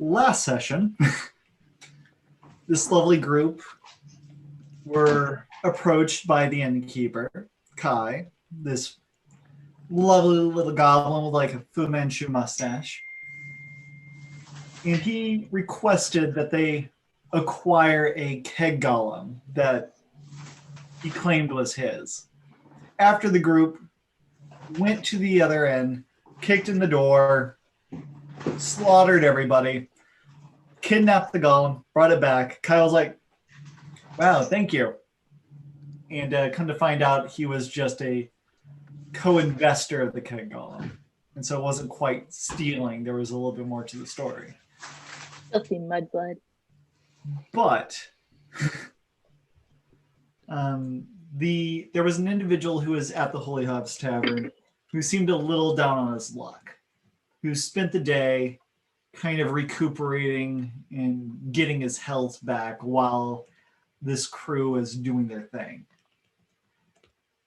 last session, this lovely group were approached by the innkeeper, Kai, this lovely little goblin with like a Fu Manchu mustache. And he requested that they acquire a keg golem that he claimed was his. After the group went to the other end, kicked in the door, slaughtered everybody, kidnapped the golem, brought it back. Kyle's like, wow, thank you. And come to find out, he was just a co-investor of the keg golem. And so it wasn't quite stealing. There was a little bit more to the story. Filthy mudblood. But there was an individual who was at the Holy Hobbs Tavern who seemed a little down on his luck, who spent the day kind of recuperating and getting his health back while this crew was doing their thing.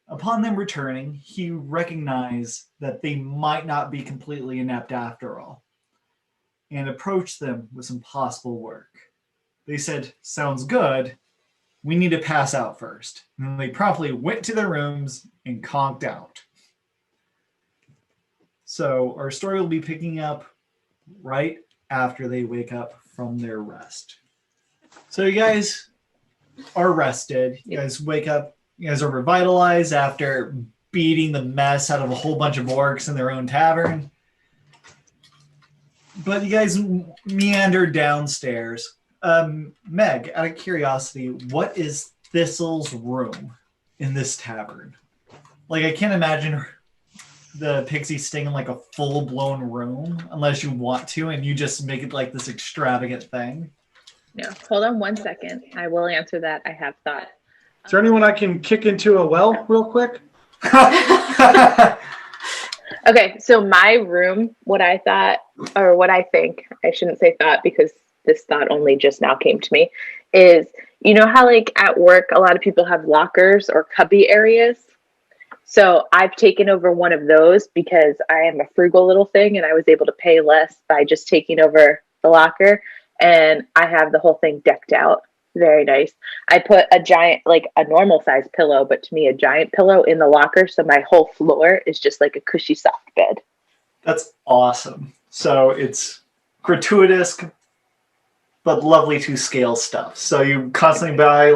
Upon them returning, he recognized that they might not be completely inept after all, and approached them with some possible work. They said, sounds good, we need to pass out first. And then they promptly went to their rooms and conked out. So our story will be picking up right after they wake up from their rest. So you guys are rested. You guys wake up. You guys are revitalized after beating the mess out of a whole bunch of orcs in their own tavern. But you guys meander downstairs. Meg, out of curiosity, what is Thistle's room in this tavern? Like, I can't imagine the pixie sting in like a full-blown room unless you want to, and you just make it like this extravagant thing. No, hold on 1 second. I will answer that. I have thought. Is there anyone I can kick into a well real quick? Okay, so my room, what I thought, or what I think, I shouldn't say thought because this thought only just now came to me, is you know how like at work a lot of people have lockers or cubby areas? So I've taken over one of those because I am a frugal little thing and I was able to pay less by just taking over the locker, and I have the whole thing decked out. Very nice. I put a giant, like a normal size pillow, but to me a giant pillow in the locker, so my whole floor is just like a cushy soft bed. That's awesome. So it's gratuitous but lovely to scale stuff. So you constantly buy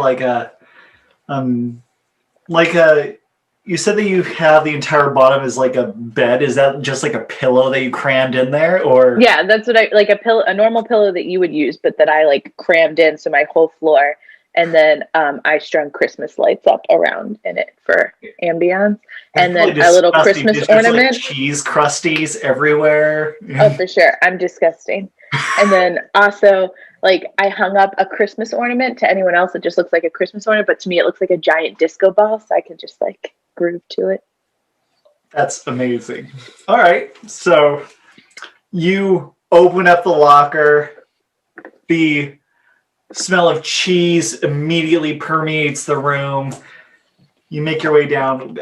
you said that you have the entire bottom is like a bed. Is that just like a pillow that you crammed in there, or? Yeah, that's what I like, a normal pillow that you would use, but that I like crammed in, so my whole floor. And then I strung Christmas lights up around in it for ambience, and then a little Christmas ornament. Like cheese crusties everywhere. Oh, for sure, I'm disgusting. And then also, like, I hung up a Christmas ornament. To anyone else, it just looks like a Christmas ornament, but to me, it looks like a giant disco ball, so I can just like groove to it. That's amazing. All right, so you open up the locker. The smell of cheese immediately permeates the room. You make your way down.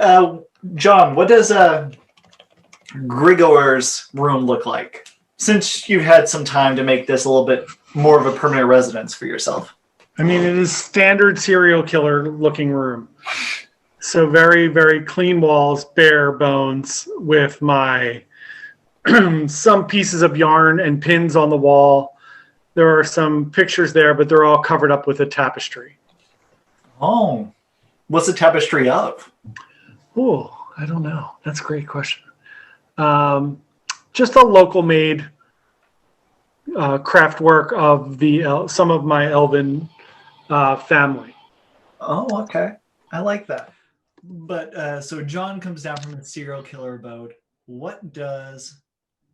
John, what does Grigor's room look like? Since you've had some time to make this a little bit more of a permanent residence for yourself. I mean, it is standard serial killer looking room. So very, very clean walls, bare bones, with my some pieces of yarn and pins on the wall. There are some pictures there, but they're all covered up with a tapestry. Oh, what's the tapestry of? Oh, I don't know. That's a great question. Just a local made craft work of some of my elven family. Oh, okay. I like that. But so John comes down from the serial killer abode. What does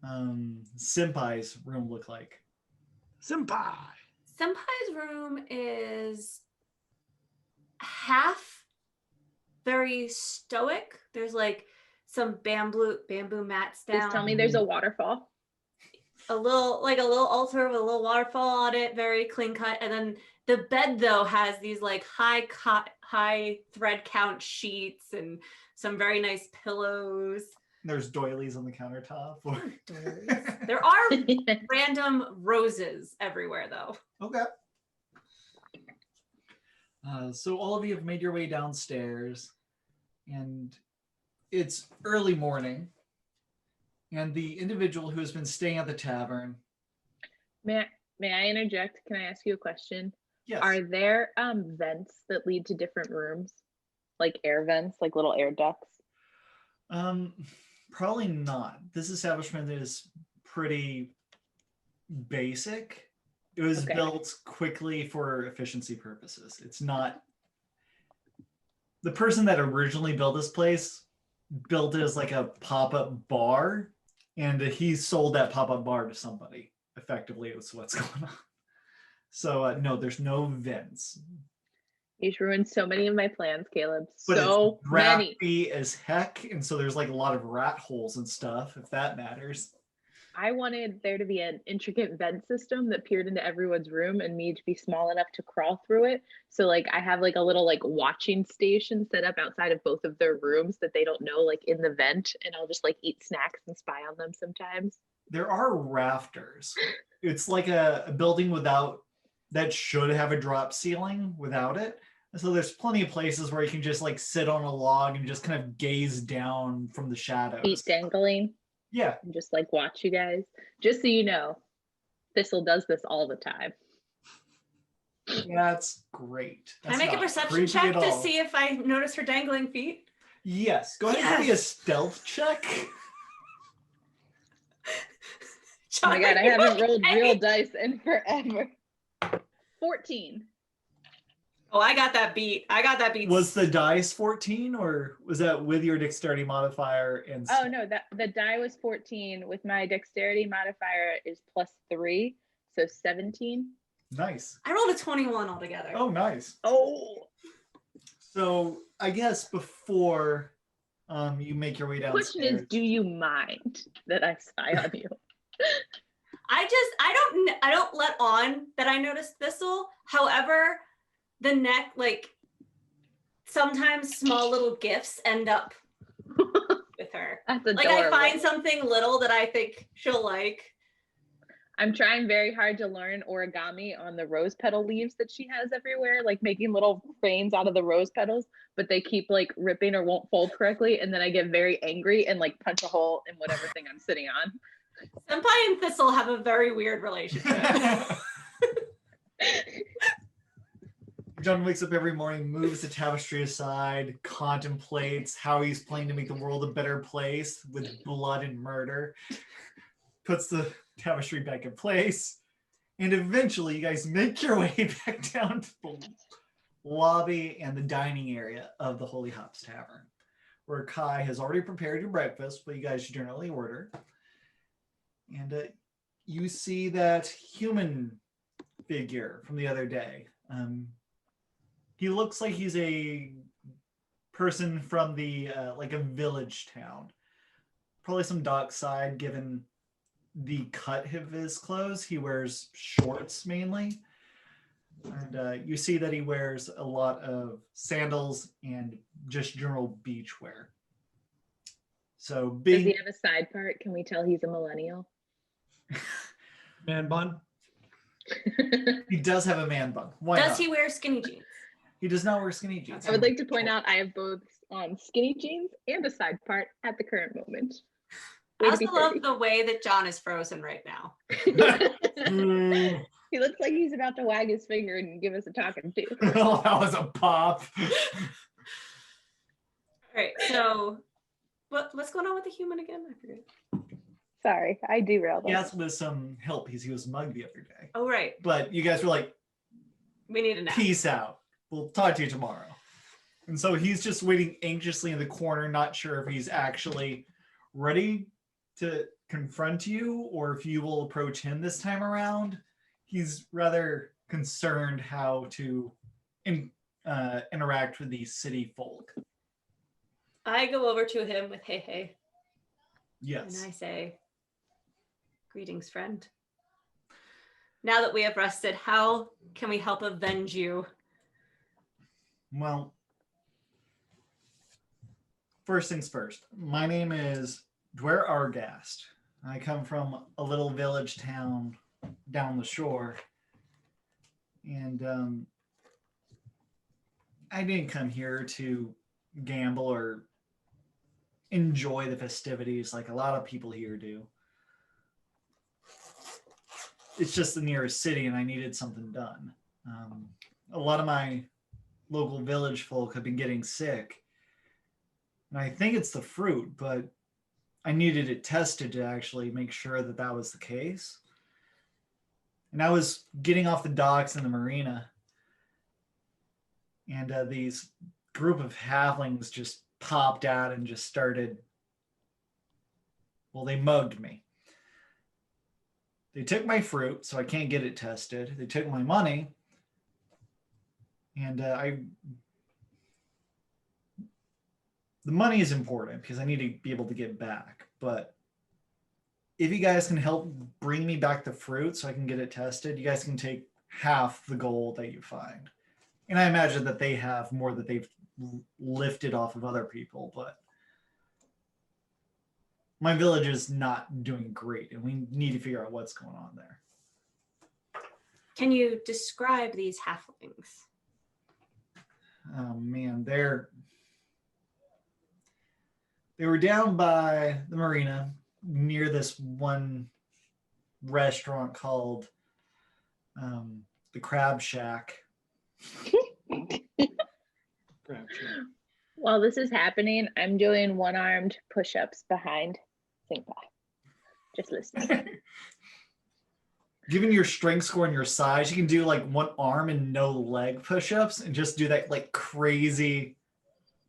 Senpai's room look like? Senpai's room is half very stoic. There's like some bamboo mats down. Please tell me there's a waterfall. A little altar with a little waterfall on it, very clean cut. And then the bed though has these like high thread count sheets and some very nice pillows. There's doilies on the countertop. There are random roses everywhere, though. Okay. So all of you have made your way downstairs, and it's early morning, and the individual who has been staying at the tavern. May I interject? Can I ask you a question? Yes. Are there vents that lead to different rooms? Like air vents, like little air ducts? Probably not. This establishment is pretty basic. It was built quickly for efficiency purposes. It's not... The person that originally built this place built it as like a pop-up bar, and he sold that pop-up bar to somebody. Effectively, it was what's going on. So no, there's no vents. You've ruined so many of my plans, Caleb. But So it's many. ratty as heck, and so there's like a lot of rat holes and stuff, if that matters. I wanted there to be an intricate vent system that peered into everyone's room and me to be small enough to crawl through it. So like I have like a little like watching station set up outside of both of their rooms that they don't know, like in the vent, and I'll just like eat snacks and spy on them sometimes. There are rafters. It's like a building that should have a drop ceiling without it. And so there's plenty of places where you can just like sit on a log and just kind of gaze down from the shadows. Feet dangling. Yeah. And just like watch you guys. Just so you know, Thistle does this all the time. That's great. Can I make a perception check to see if I notice her dangling feet? Yes. Go ahead and give me a stealth check. Oh my god, I haven't rolled real dice in forever. 14. Oh, I got that beat. Was the dice 14, or was that with your dexterity modifier? Oh no, the die was 14. With my dexterity modifier is +3, so 17. Nice. I rolled a 21 altogether. Oh, nice. Oh. So I guess before you make your way downstairs. The question is, do you mind that I spy on you? I don't let on that I noticed Thistle. However, the neck, like sometimes small little gifts end up with her. That's adorable. Like I find something little that I think she'll like. I'm trying very hard to learn origami on the rose petal leaves that she has everywhere, like making little frames out of the rose petals, but they keep like ripping or won't fold correctly. And then I get very angry and like punch a hole in whatever thing I'm sitting on. Senpai and Thistle have a very weird relationship. John wakes up every morning, moves the tapestry aside, contemplates how he's planning to make the world a better place with blood and murder, puts the tapestry back in place, and eventually you guys make your way back down to the lobby and the dining area of the Holy Hops Tavern, where Kai has already prepared your breakfast, but you guys generally order. And you see that human figure from the other day. He looks like he's a person from the like a village town. Probably some dockside, given the cut of his clothes. He wears shorts mainly. And you see that he wears a lot of sandals and just general beach wear. So Does he have a side part? Can we tell he's a millennial? Man bun. He does have a man bun. Why does not? He wear skinny jeans? He does not wear skinny jeans. I would like to point out I have both skinny jeans and a side part at the current moment. I also love the way that John is frozen right now. He looks like he's about to wag his finger and give us a talking to. Oh, that was a pop. All right, so what's going on with the human again? I forget. Sorry, I derailed. He asked with some help because he was mugged the other day. Oh, right. But you guys were like, we need to know. Peace out. We'll talk to you tomorrow. And so he's just waiting anxiously in the corner, not sure if he's actually ready to confront you or if you will approach him this time around. He's rather concerned how to interact with the city folk. I go over to him with hey, hey. Yes. And I say, greetings, friend. Now that we have rested, how can we help avenge you? Well, first things first. My name is Dwyer Argast. I come from a little village town down the shore. And I didn't come here to gamble or enjoy the festivities like a lot of people here do. It's just the nearest city, and I needed something done. A lot of my local village folk have been getting sick, and I think it's the fruit, but I needed it tested to actually make sure that that was the case. And I was getting off the docks in the marina, and these group of halflings just popped out and just started, well, they mugged me. They took my fruit, so I can't get it tested. They took my money, and the money is important because I need to be able to get back. But if you guys can help bring me back the fruit so I can get it tested, you guys can take half the gold that you find. And I imagine that they have more that they've lifted off of other people, but my village is not doing great, and we need to figure out what's going on there. Can you describe these halflings? Oh man, they were down by the marina near this one restaurant called the Crab Shack. While this is happening, I'm doing one-armed push-ups behind Think Pie. Just listening. Given your strength score and your size, you can do like one arm and no leg push-ups and just do that like crazy.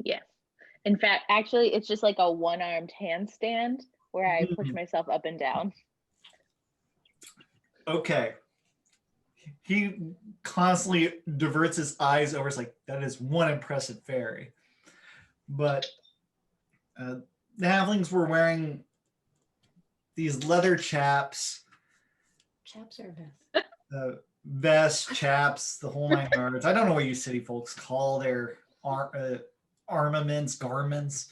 Yeah. In fact, actually, it's just like a one-armed handstand where I push myself up and down. Okay. He constantly diverts his eyes over. It's like, that is one impressive fairy. But the halflings were wearing these leather chaps. Chaps or vests? Vests, chaps, the whole nine yards. I don't know what you city folks call their armaments, garments.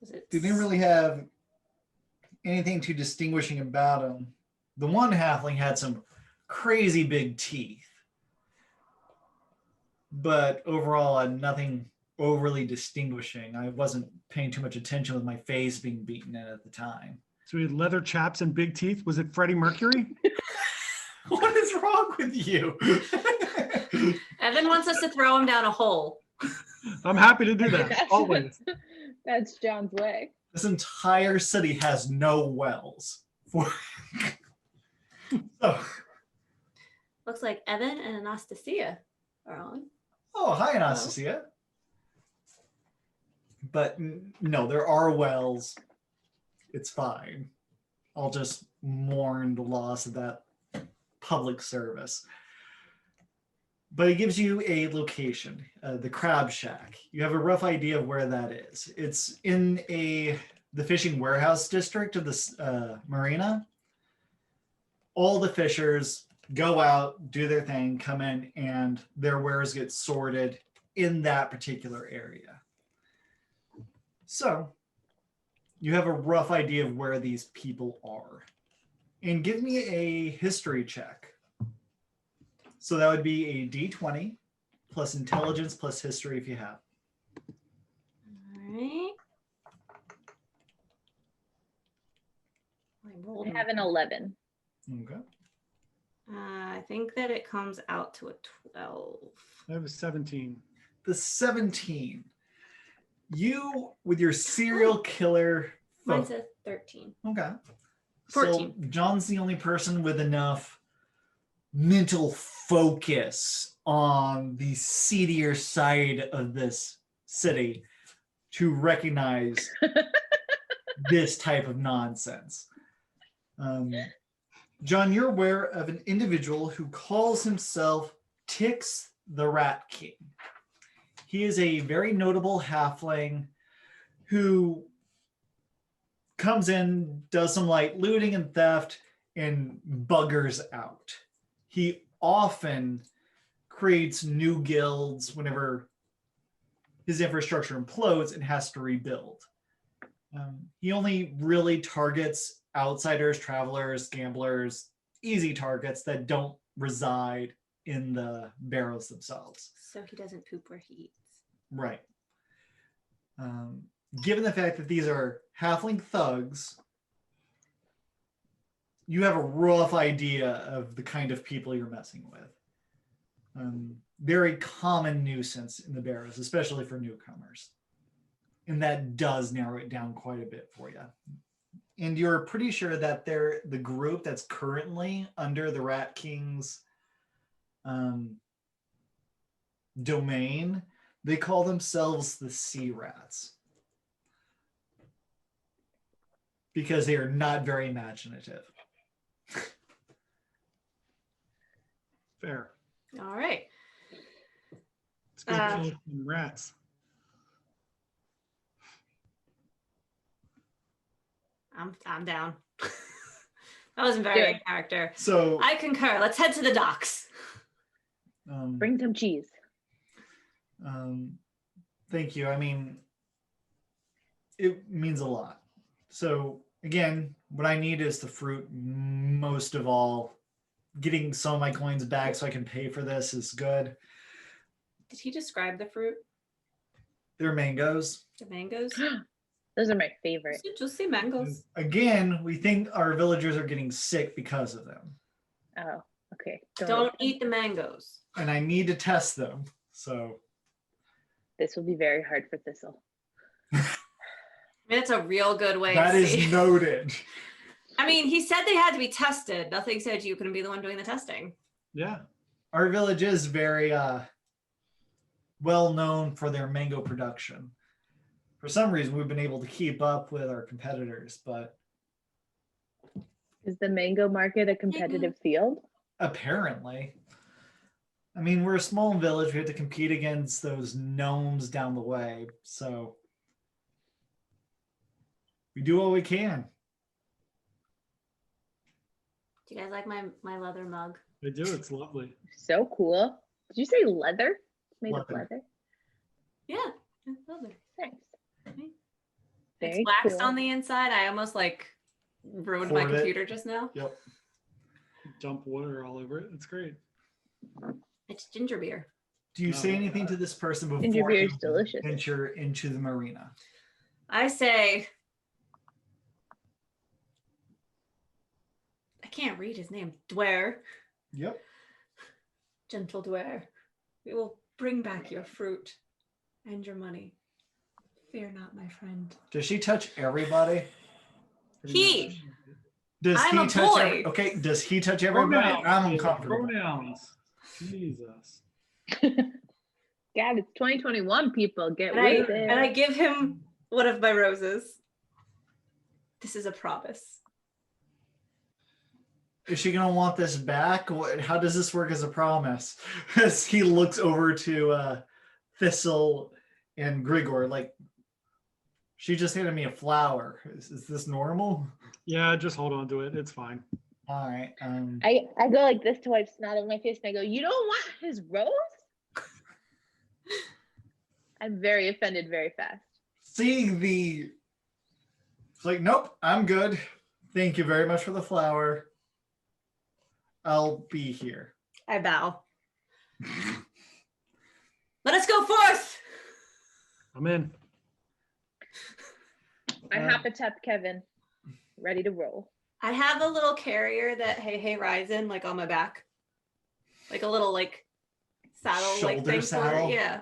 They didn't really have anything too distinguishing about them. The one halfling had some crazy big teeth, but overall nothing overly distinguishing. I wasn't paying too much attention with my face being beaten in at the time. So he had leather chaps and big teeth. Was it Freddie Mercury? What is wrong with you? Evan wants us to throw him down a hole. I'm happy to do that, always. That's John's way. This entire city has no wells. So, Looks like Evan and Anastasia are on. oh, hi, Anastasia. But no, there are wells. It's fine. I'll just mourn the loss of that public service. But it gives you a location, the Crab Shack. You have a rough idea of where that is. It's in the fishing warehouse district of the marina. All the fishers go out, do their thing, come in, and their wares get sorted in that particular area. So you have a rough idea of where these people are. And give me a history check. So that would be a D20 plus intelligence plus history if you have. All right. I have an 11. Okay. I think that it comes out to a 12. I have a 17. The 17. You, with your serial killer. Mine says 13. Okay. 14. So John's the only person with enough mental focus on the seedier side of this city to recognize this type of nonsense. John, you're aware of an individual who calls himself Tix the Rat King. He is a very notable halfling who comes in, does some light looting and theft, and buggers out. He often creates new guilds whenever his infrastructure implodes and has to rebuild. He only really targets outsiders, travelers, gamblers, easy targets that don't reside in the barrows themselves. So he doesn't poop where he eats. Right. Given the fact that these are halfling thugs, you have a rough idea of the kind of people you're messing with. Very common nuisance in the barrows, especially for newcomers. And that does narrow it down quite a bit for you. And you're pretty sure that they're the group that's currently under the Rat King's domain. They call themselves the Sea Rats because they are not very imaginative. Fair. All right. Let's go kill some rats. I'm down. That wasn't very in character. So I concur. Let's head to the docks. Bring some cheese. Thank you. I mean, it means a lot. So again, what I need is the fruit most of all. Getting some of my coins back so I can pay for this is good. Did he describe the fruit? They're mangoes. The mangoes? Those are my favorite. Just say mangoes. Again, we think our villagers are getting sick because of them. Oh, okay. Don't eat the mangoes. And I need to test them. So This will be very hard for Thistle. I mean, it's a real good way that to is see. noted. I mean, he said they had to be tested. Nothing said you couldn't be the one doing the testing. Yeah. Our village is very well known for their mango production. For some reason, we've been able to keep up with our competitors, but Is the mango market a competitive field? apparently, I mean, we're a small village. We have to compete against those gnomes down the way, so we do what we can. Do you guys like my leather mug? I do. It's lovely. So cool. Did you say leather? It's made of Leather. leather. Yeah, it's leather. Nice. It's Very waxed cool. on the inside. I almost ruined my Poured it. computer just now. Yep. Dump water all over it. It's great. It's ginger beer. Do you No, say anything to this person Ginger before beer you is delicious. venture into the marina? I say, I can't read his name. Dware, Yep. gentle Dware. We will bring back your fruit and your money. Fear not, my friend. Does she touch everybody? He. Does I'm he a touch? boy. Okay. Does he touch everybody? I'm uncomfortable. Pronouns. Jesus. God, it's 2021, people. Get And with it. I give him one of my roses. This is a promise. Is she gonna want this back? How does this work as a promise? As he looks over to Thistle and Grigor, like, she just handed me a flower. Is this normal? Yeah, just hold on to it. It's fine. All right. I go like this to wipe snot on my face and I go, you don't want his rose? I'm very offended very fast. Seeing the, it's like, nope, I'm good. Thank you very much for the flower. I'll be here. I bow. Let us go forth. I'm in. I hop atop Kevin, ready to roll. I have a little carrier that Hey rides in, like on my back, like a little saddle, like Shoulder thing saddle? for it. Yeah.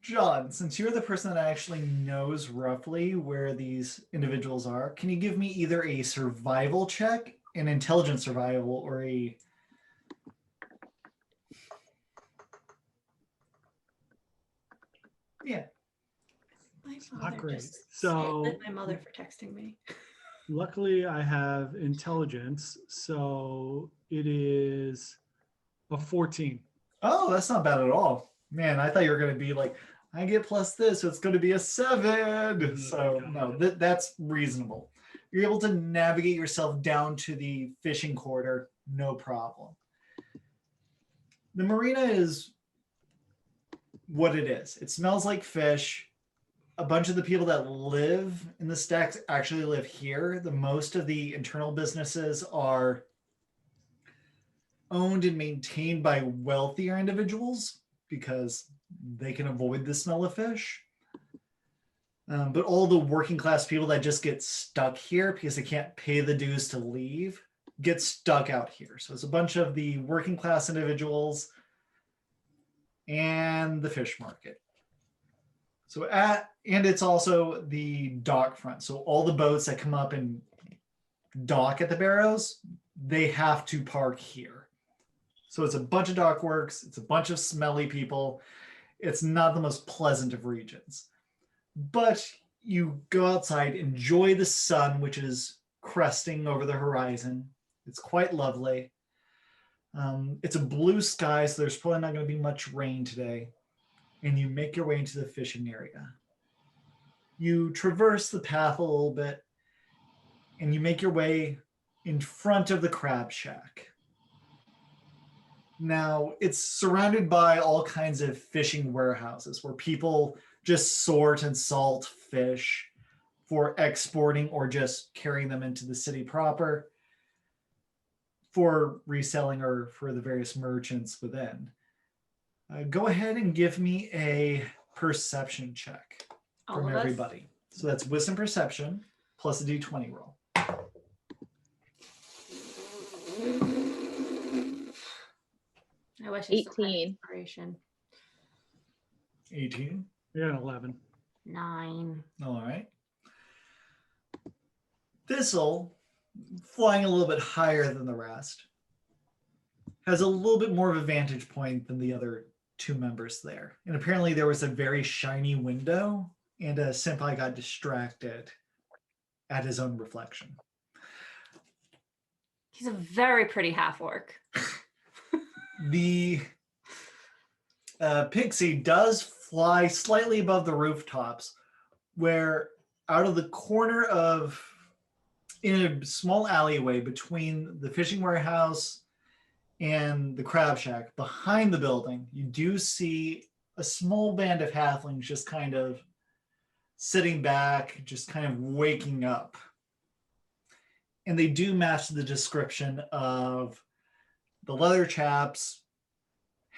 John, since you're the person that actually knows roughly where these individuals are, can you give me either a survival check, an intelligence survival, or a... Yeah. My not father great. just So- hit my mother for texting me. Luckily, I have intelligence, so it is a 14. Oh, that's not bad at all. Man, I thought you were going to be like, I get plus this, so it's going to be a 7. So, no, that's reasonable. You're able to navigate yourself down to the fishing quarter, no problem. The marina is what it is. It smells like fish. A bunch of the people that live in the stacks actually live here. The most of the internal businesses are owned and maintained by wealthier individuals because they can avoid the smell of fish. But all the working class people that just get stuck here because they can't pay the dues to leave get stuck out here. So it's a bunch of the working class individuals and the fish market. And it's also the dock front. So all the boats that come up and dock at the Barrows, they have to park here. So it's a bunch of dock works. It's a bunch of smelly people. It's not the most pleasant of regions. But you go outside, enjoy the sun, which is cresting over the horizon. It's quite lovely. It's a blue sky, so there's probably not going to be much rain today. And you make your way into the fishing area. You traverse the path a little bit, and you make your way in front of the crab shack. Now, it's surrounded by all kinds of fishing warehouses where people just sort and salt fish for exporting or just carrying them into the city proper for reselling or for the various merchants within. Go ahead and give me a perception check from everybody. So that's wisdom perception plus a d20 roll. I wish 18. Inspiration. 18. Yeah, 11. 9. All right. Thistle, flying a little bit higher than the rest, has a little bit more of a vantage point than the other two members there. And apparently there was a very shiny window, and Senpai got distracted at his own reflection. He's a very pretty half-orc. The pixie does fly slightly above the rooftops, where out of the corner of, in a small alleyway between the fishing warehouse and the crab shack, behind the building, you do see a small band of halflings just kind of sitting back, just kind of waking up. And they do match the description of the leather chaps,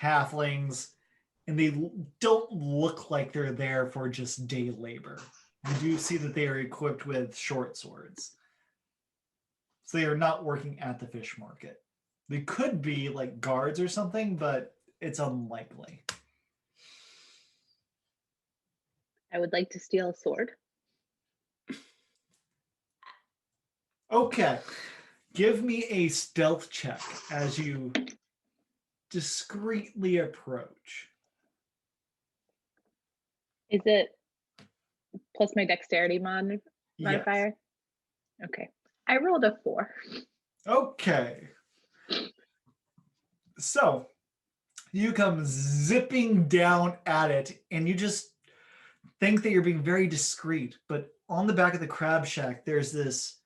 halflings, and they don't look like they're there for just day labor. You do see that they are equipped with short swords. So they are not working at the fish market. They could be like guards or something, but it's unlikely. I would like to steal a sword. Okay. Give me a stealth check as you discreetly approach. Is it plus my dexterity modifier? Yes. Okay. I rolled a 4. Okay. So you come zipping down at it, and you just think that you're being very discreet, but on the back of the crab shack, there's this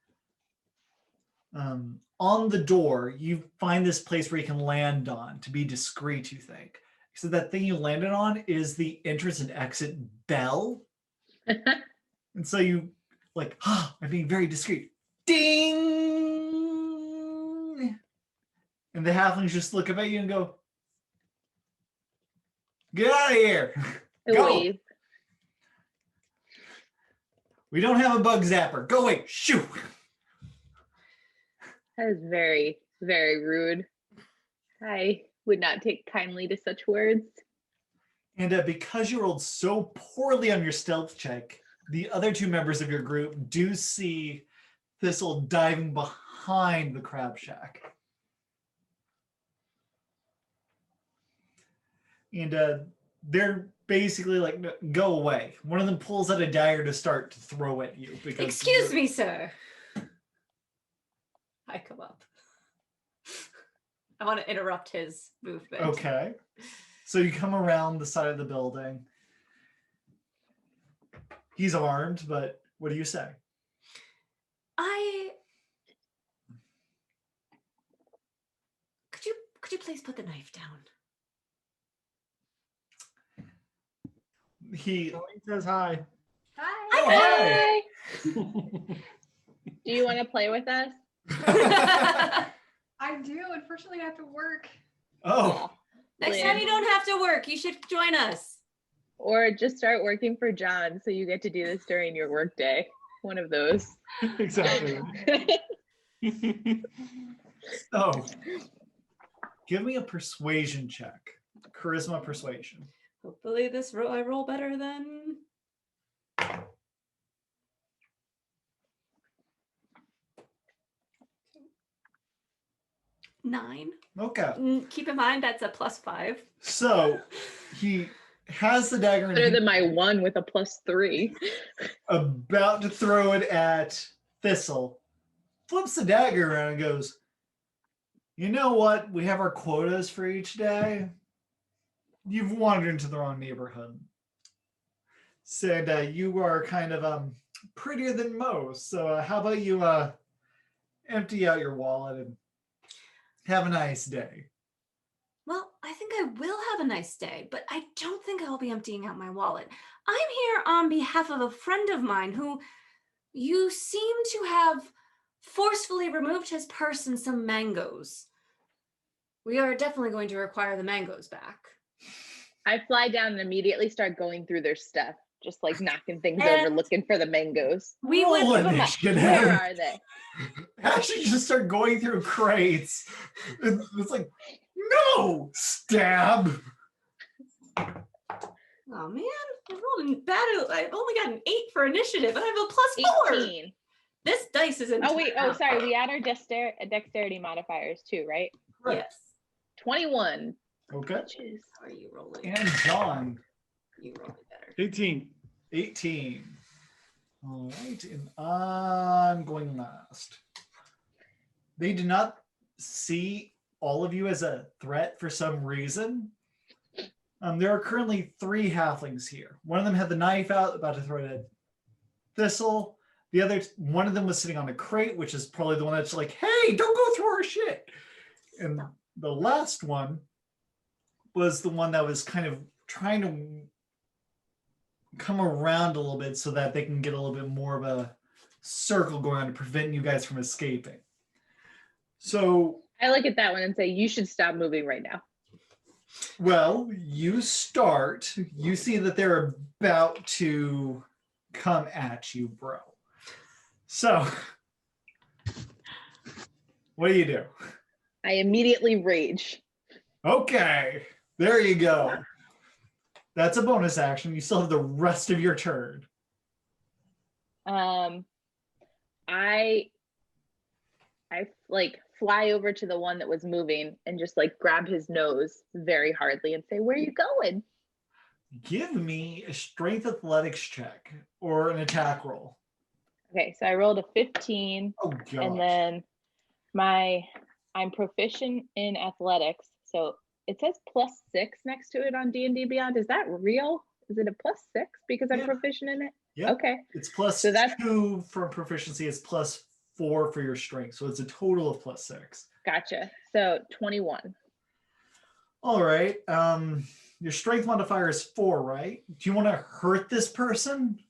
on the door, you find this place where you can land on to be discreet, you think. So that thing you landed on is the entrance and exit bell. And so you like, I'm being very discreet. Ding! And the halflings just look up at you and go, get out of here. Go. Wave. We don't have a bug zapper. Go away. Shoo. That is very, very rude. I would not take kindly to such words. And because you rolled so poorly on your stealth check, the other two members of your group do see Thistle diving behind the crab shack. And they're basically like, "No, go away." One of them pulls out a dagger to start to throw at you. Because Excuse me, sir. I come up. I want to interrupt his movement. Okay. So you come around the side of the building. He's armed, but what do you say? Could you please put the knife down? He Colleen says hi. Hi. Oh, Hi. Oh, Do you want to play with us? I do. Unfortunately, I have to work. oh, Next Brilliant. time you don't have to work, you should join us. Or just start working for John so you get to do this during your work day. One of those. exactly. so give me a persuasion check. Charisma persuasion. Hopefully I roll better than. Nine. Okay. Keep in mind that's a +5. So he has the dagger and Better he's than my 1 with a +3. about to throw it at Thistle. Flips the dagger around and goes, you know what? We have our quotas for each day. You've wandered into the wrong neighborhood. Said you are kind of prettier than most. So how about you empty out your wallet and have a nice day. Well, I think I will have a nice day, but I don't think I'll be emptying out my wallet. I'm here on behalf of a friend of mine who you seem to have forcefully removed his purse and some mangoes. We are definitely going to require the mangoes back. I fly down and immediately start going through their stuff, just like knocking things And- over, looking for the mangoes. We Roll would initiative. Where are they? Actually, just start going through crates. It's like, no, stab. Oh man, I rolled a bad. I've only got an 8 for initiative, and I have a +4. 18. This dice isn't. Oh, wait. Oh, sorry. We add our dexterity modifiers too, right? Yes. 21. Okay. Bitches. How are you rolling? And John, You roll it better. 18. 18. All right, and I'm going last. They do not see all of you as a threat for some reason. There are currently 3 halflings here. One of them had the knife out, about to throw it at Thistle. The other, one of them was sitting on a crate, which is probably the one that's like, hey, don't go through our shit. And the last one was the one that was kind of trying to come around a little bit so that they can get a little bit more of a circle going on to prevent you guys from escaping. So, I look at that one and say, you should stop moving right now. well, you start. You see that they're about to come at you, bro. So, what do? I immediately rage. Okay, there you go. That's a bonus action. You still have the rest of your turn. I like fly over to the one that was moving and just like grab his nose very hardly and say, where are you going? Give me a strength athletics check or an attack roll. Okay, so I rolled a 15 Oh, gosh. and then I'm proficient in athletics. So it says +6 next to it on D&D Beyond. Is that real? Is it a +6 because I'm Yeah. proficient in it? Yep. Okay. It's plus So that's- 2 for proficiency. It's plus 4 for your strength. So it's a total of +6. Gotcha. So 21. All right. Your strength modifier is 4, right? Do you want to hurt this person?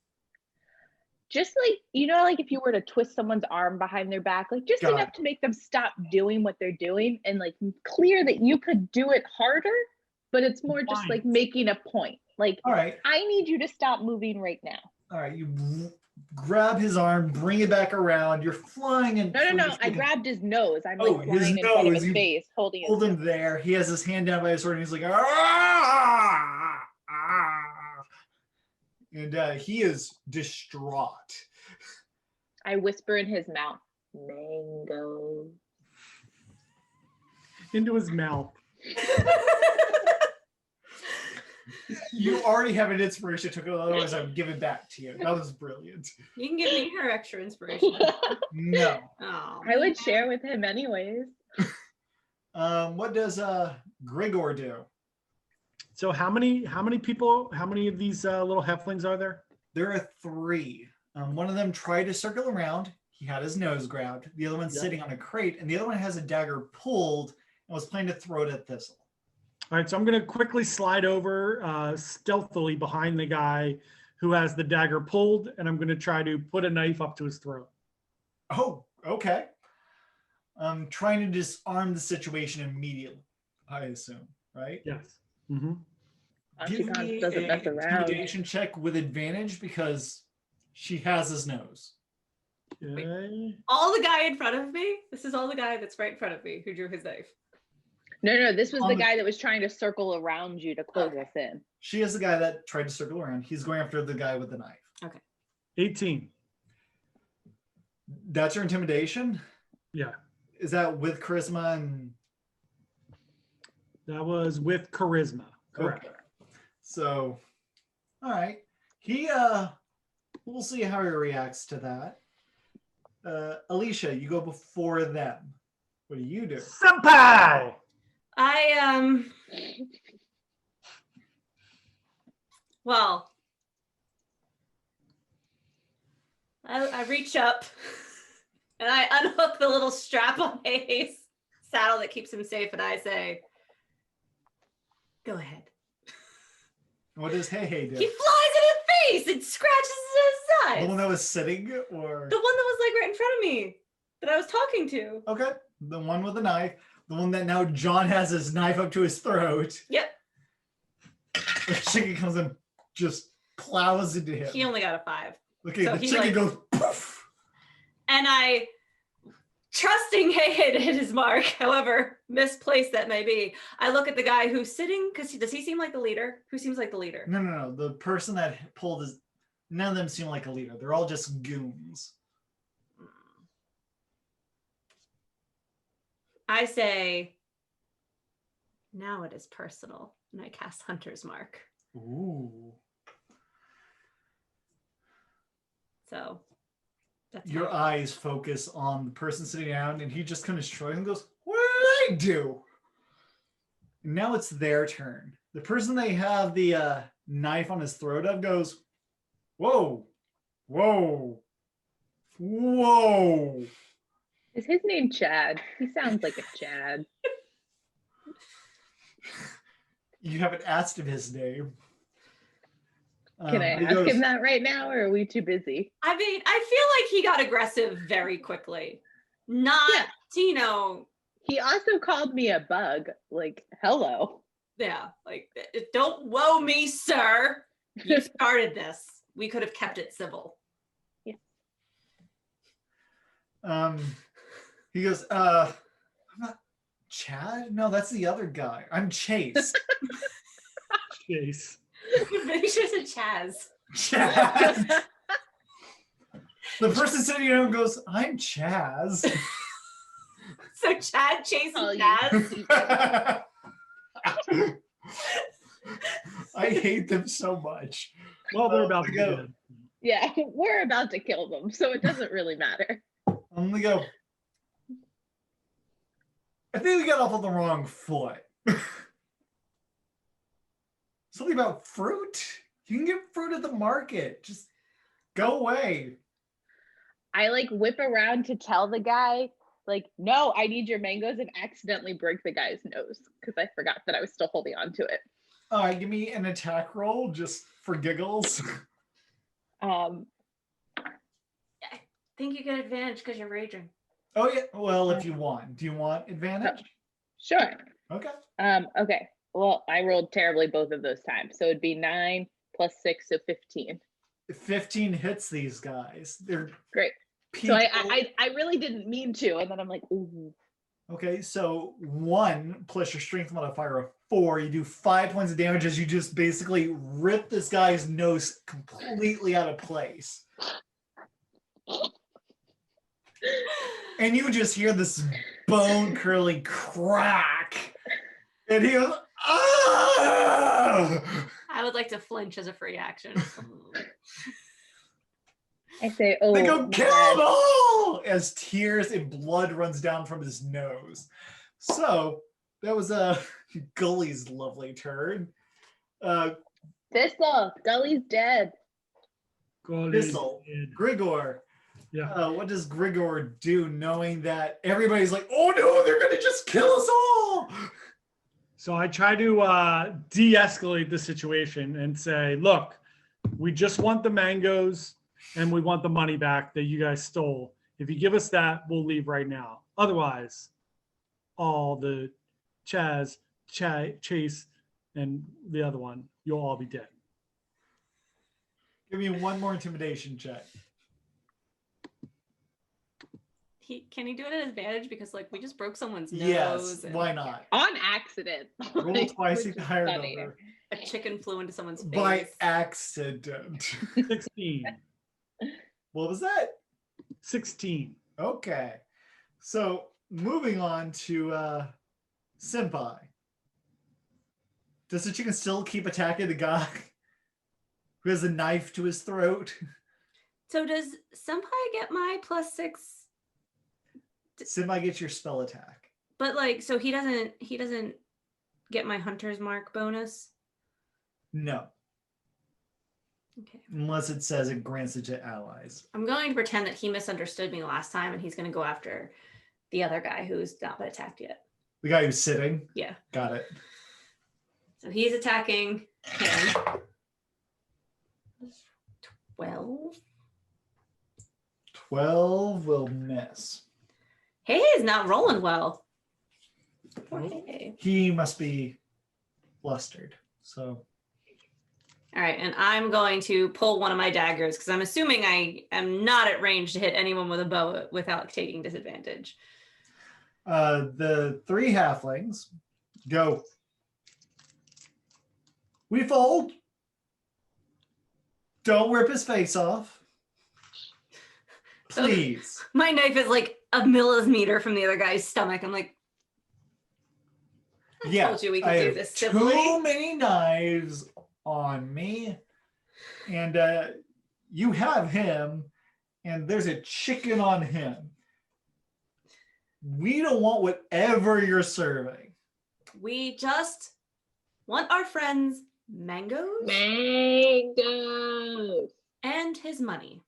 Just like, like if you were to twist someone's arm behind their back, like just Got enough it. to make them stop doing what they're doing and like clear that you could do it harder, but it's more just like Fine. making a point. Like, All right. I need you to stop moving right now. All right. You grab his arm, bring it back around. You're flying and No. I grabbed his nose. I'm Oh, like his flying in front of nose. his You face, holding his hold him nose. there. He has his hand down by his sword and he's like, ah! And he is distraught. I whisper in his mouth, mango. Into his mouth. You already have an inspiration token, otherwise I'm giving back to you. That was brilliant. You can give me her extra inspiration. No. Oh, I would share with him anyways. What does Grigor do? So how many people, how many of these little halflings are there? There are 3. One of them tried to circle around. He had his nose grabbed. The other one's Yep. sitting on a crate, and the other one has a dagger pulled and was planning to throw it at Thistle. All right, so I'm going to quickly slide over stealthily behind the guy who has the dagger pulled, and I'm going to try to put a knife up to his throat. Oh, okay. I'm trying to disarm the situation immediately, I assume, right? Yes. Mm-hmm. Give Ponzi me doesn't an mess around. intimidation check with advantage because she has his nose. Okay. All the guy in front of me. This is all the guy that's right in front of me who drew his knife. No, this was the guy that was trying to circle around you to close us in. She is the guy that tried to circle around. He's going after the guy with the knife. Okay. 18. That's your intimidation? Yeah. Is that with charisma and... That was with charisma. Correct. Okay. So, all right. We'll see how he reacts to that. Alicia, you go before them. What do you do? Senpai! Well, I reach up and I unhook the little strap on Hay's saddle that keeps him safe, and I say, "Go ahead." What does Hey Hey do? He flies in his face and scratches his The eyes. one that was sitting, or The one that was like right in front of me that I was talking to. okay, the one with the knife, the one that now John has his knife up to his throat. Yep. The chicken comes and just plows into him. He only got a 5. Okay, so the he, chicken like- goes poof. And I, trusting Hey to hit his mark, however misplaced that may be, I look at the guy who's sitting, because does he seem like the leader? Who seems like the leader? No. The person that pulled his, none of them seem like a leader. They're all just goons. I say, now it is personal. And I cast Hunter's Mark. Ooh. So that's Your how- eyes focus on the person sitting down, and he just kind of shrugs and goes, "What did I do?" And now it's their turn. The person they have the knife on his throat of goes, "Whoa, whoa, whoa." Is his name Chad? He sounds like a Chad. You haven't asked him his name. Can I he ask goes, him that right now, or are we too busy? I mean, I feel like he got aggressive very quickly. Not, Yeah. He also called me a bug. Like, hello. Yeah, like, don't woe me, sir. You started this. We could have kept it civil. He goes, I'm not Chad? No, that's the other guy. I'm Chase. Chase. Maybe she said Chaz. Chaz. The person sitting down goes, I'm Chaz. So Chad chasing Oh, you- Chaz. I hate them so much. Well, they're about to go. begin. Yeah, we're about to kill them, so it doesn't really matter. I'm gonna go. I think we got off on the wrong foot. Something about fruit. You can get fruit at the market. Just go away. I like whip around to tell the guy, like, no, I need your mangoes, and accidentally break the guy's nose because I forgot that I was still holding on to it. All right, give me an attack roll just for giggles. I think you get advantage because you're raging. Oh yeah. Well, if you want, do you want advantage? Sure. Okay. Okay. Well, I rolled terribly both of those times, so it'd be 9 plus 6, so 15. 15 hits these guys. They're Great. people. So I really didn't mean to, and then I'm like, ooh. Okay, so 1 plus your strength modifier of 4, you do 5 points of damage as you just basically rip this guy's nose completely out of place. And you just hear this bone curling crack. And he goes, ah! I would like to flinch as a free action. I say, oh, They go, my kill bad. them all! As tears and blood runs down from his nose. That was Gully's lovely turn. Thistle, Gully's dead. Thistle, Grigor. Yeah. What does Grigor do knowing that everybody's like, oh no, they're going to just kill us all? So I try to de-escalate the situation and say, look, we just want the mangoes and we want the money back that you guys stole. If you give us that, we'll leave right now. Otherwise, all the Chase, and the other one, you'll all be dead. Give me one more intimidation check. Can he do it at advantage? Because like we just broke someone's nose. Yes, and why not? On accident. Roll twice which the is higher funny. number. a chicken flew into someone's face. By accident. 16. What was that? 16. Okay. So moving on to Senpai. Does the chicken still keep attacking the guy who has a knife to his throat? So does Senpai get my +6? Senpai gets your spell attack. But like, so he doesn't get my hunter's mark bonus? No. Okay. Unless it says it grants it to allies. I'm going to pretend that he misunderstood me last time and he's going to go after the other guy who's not been attacked yet. The guy who's sitting? Yeah. Got it. So he's attacking him. 12. 12 will miss. Hey, he's not rolling well. Poor Hay. He must be flustered. So All right, and I'm going to pull one of my daggers because I'm assuming I am not at range to hit anyone with a bow without taking disadvantage. the 3 halflings go. We fold. Don't rip his face off. Please. My knife is like a millimeter from the other guy's stomach. I'm like, I told you we could I do have this too civilly. many knives on me. And you have him, and there's a chicken on him. We don't want whatever you're serving. We just want our friends mangoes Mangoes. and his money.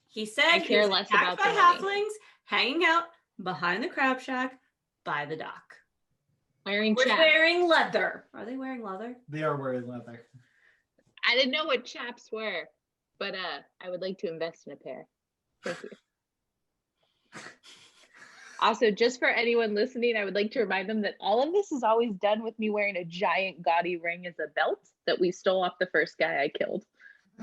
He said I he care was less attacked about by the money. halflings hanging out behind the crab shack by the dock. Wearing We're chaps. wearing leather. Are they wearing leather? They are wearing leather. I didn't know what chaps were, but I would like to invest in a pair. Thank you. Also, just for anyone listening, I would like to remind them that all of this is always done with me wearing a giant gaudy ring as a belt that we stole off the first guy I killed,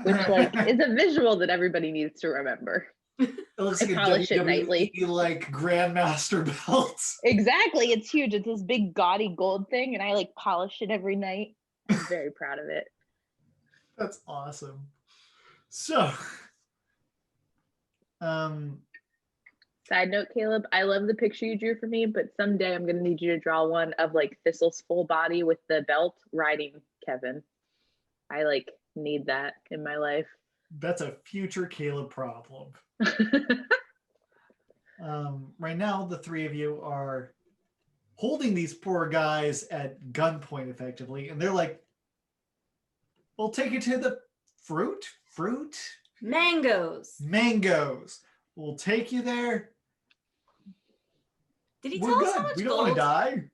which like is a visual that everybody needs to remember. It looks I like a polish it WWE nightly. like Grandmaster belt. Exactly, it's huge. It's this big gaudy gold thing, and I like polish it every night. I'm very proud of it. That's awesome. So, Side note, Caleb, I love the picture you drew for me, but someday I'm gonna need you to draw one of like Thistle's full body with the belt riding Kevin. I like need that in my life. that's a future Caleb problem. Right now, the 3 of you are holding these poor guys at gunpoint effectively, and they're like, we'll take you to the fruit, Mangoes. mangoes. We'll take you there. Did he We're tell us how good. much We don't want to gold? die.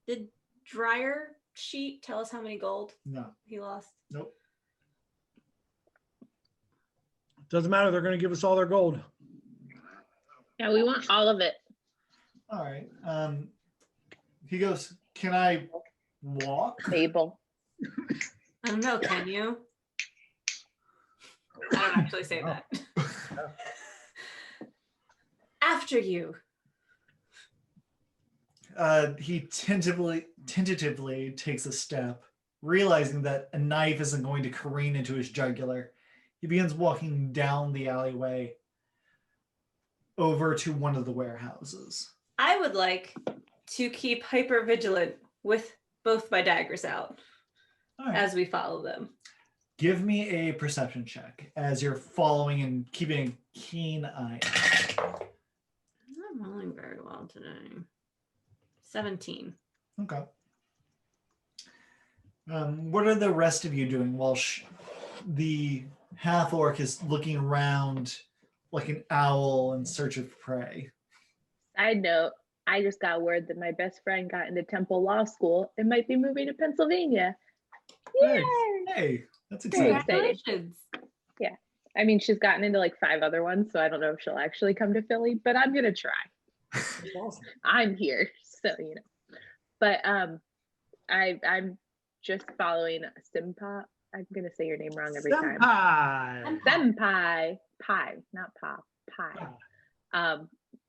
Did Dryer Sheet tell us how many gold No. he lost? Nope. Doesn't matter. They're going to give us all their gold. Yeah, we want all of it. All right. He goes, can I walk? Mabel. I don't know. Can you? I don't actually say that. After you. He tentatively takes a step, realizing that a knife isn't going to careen into his jugular. He begins walking down the alleyway over to one of the warehouses. I would like to keep hyper vigilant with both my daggers out All right. as we follow them. Give me a perception check as you're following and keeping a keen eye. I'm not rolling very well today. 17. Okay. What are the rest of you doing while the half orc is looking around like an owl in search of prey? Side note, I just got word that my best friend got into Temple Law School and might be moving to Pennsylvania. Nice. Yay! Hey, that's Very exciting. exciting. Congratulations. I mean, she's gotten into like 5 other ones, so I don't know if she'll actually come to Philly, but I'm gonna try. That's awesome. I'm here, so you know. But I'm just following Simpa. I'm gonna say your name wrong every time. Senpai. Senpai, pie, not pop, pie.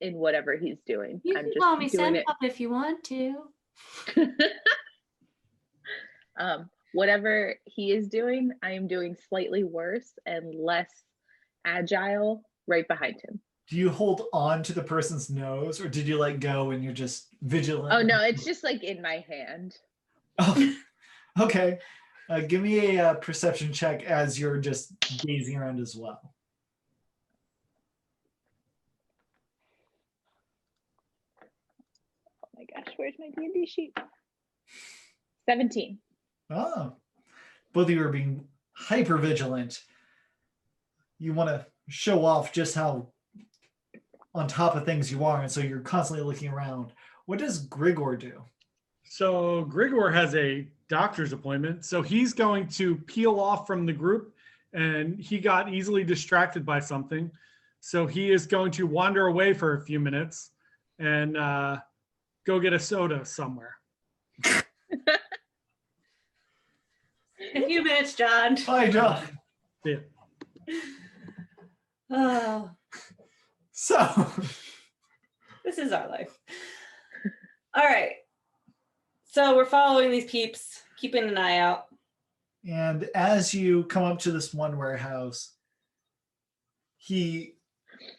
In whatever he's doing. You I'm can just call me doing Senpop if you want to. whatever he is doing, I am doing slightly worse and less agile right behind him. Do you hold on to the person's nose, or did you let go and you're just vigilant? Oh no, it's just like in my hand. Oh, okay. Give me a perception check as you're just gazing around as well. Oh my gosh, where's my D&D sheet? 17. Oh, both of you are being hyper vigilant. You want to show off just how on top of things you are, and so you're constantly looking around. What does Grigor do? So Grigor has a doctor's appointment, so he's going to peel off from the group, and he got easily distracted by something. So he is going to wander away for a few minutes and go get a soda somewhere. In a few minutes, John. Hi, John. Yeah. Oh, So, this is our life. All right. So we're following these peeps, keeping an eye out. and as you come up to this one warehouse, he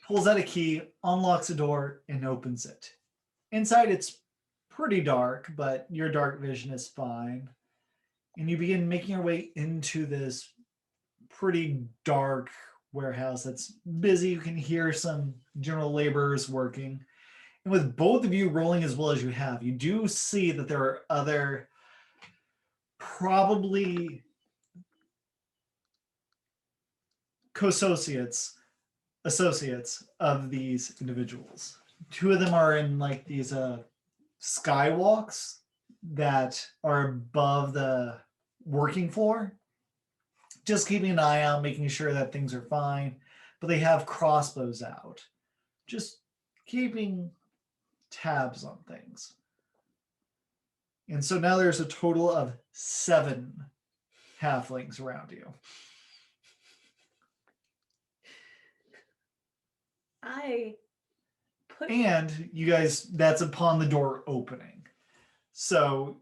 pulls out a key, unlocks a door, and opens it. Inside, it's pretty dark, but your dark vision is fine. And you begin making your way into this pretty dark warehouse that's busy. You can hear some general laborers working. And with both of you rolling as well as you have, you do see that there are other probably associates of these individuals. 2 of them are in like these skywalks that are above the working floor, just keeping an eye out, making sure that things are fine. But they have crossbows out, just keeping tabs on things. And so now there's a total of 7 halflings around you. And you guys, that's upon the door opening. So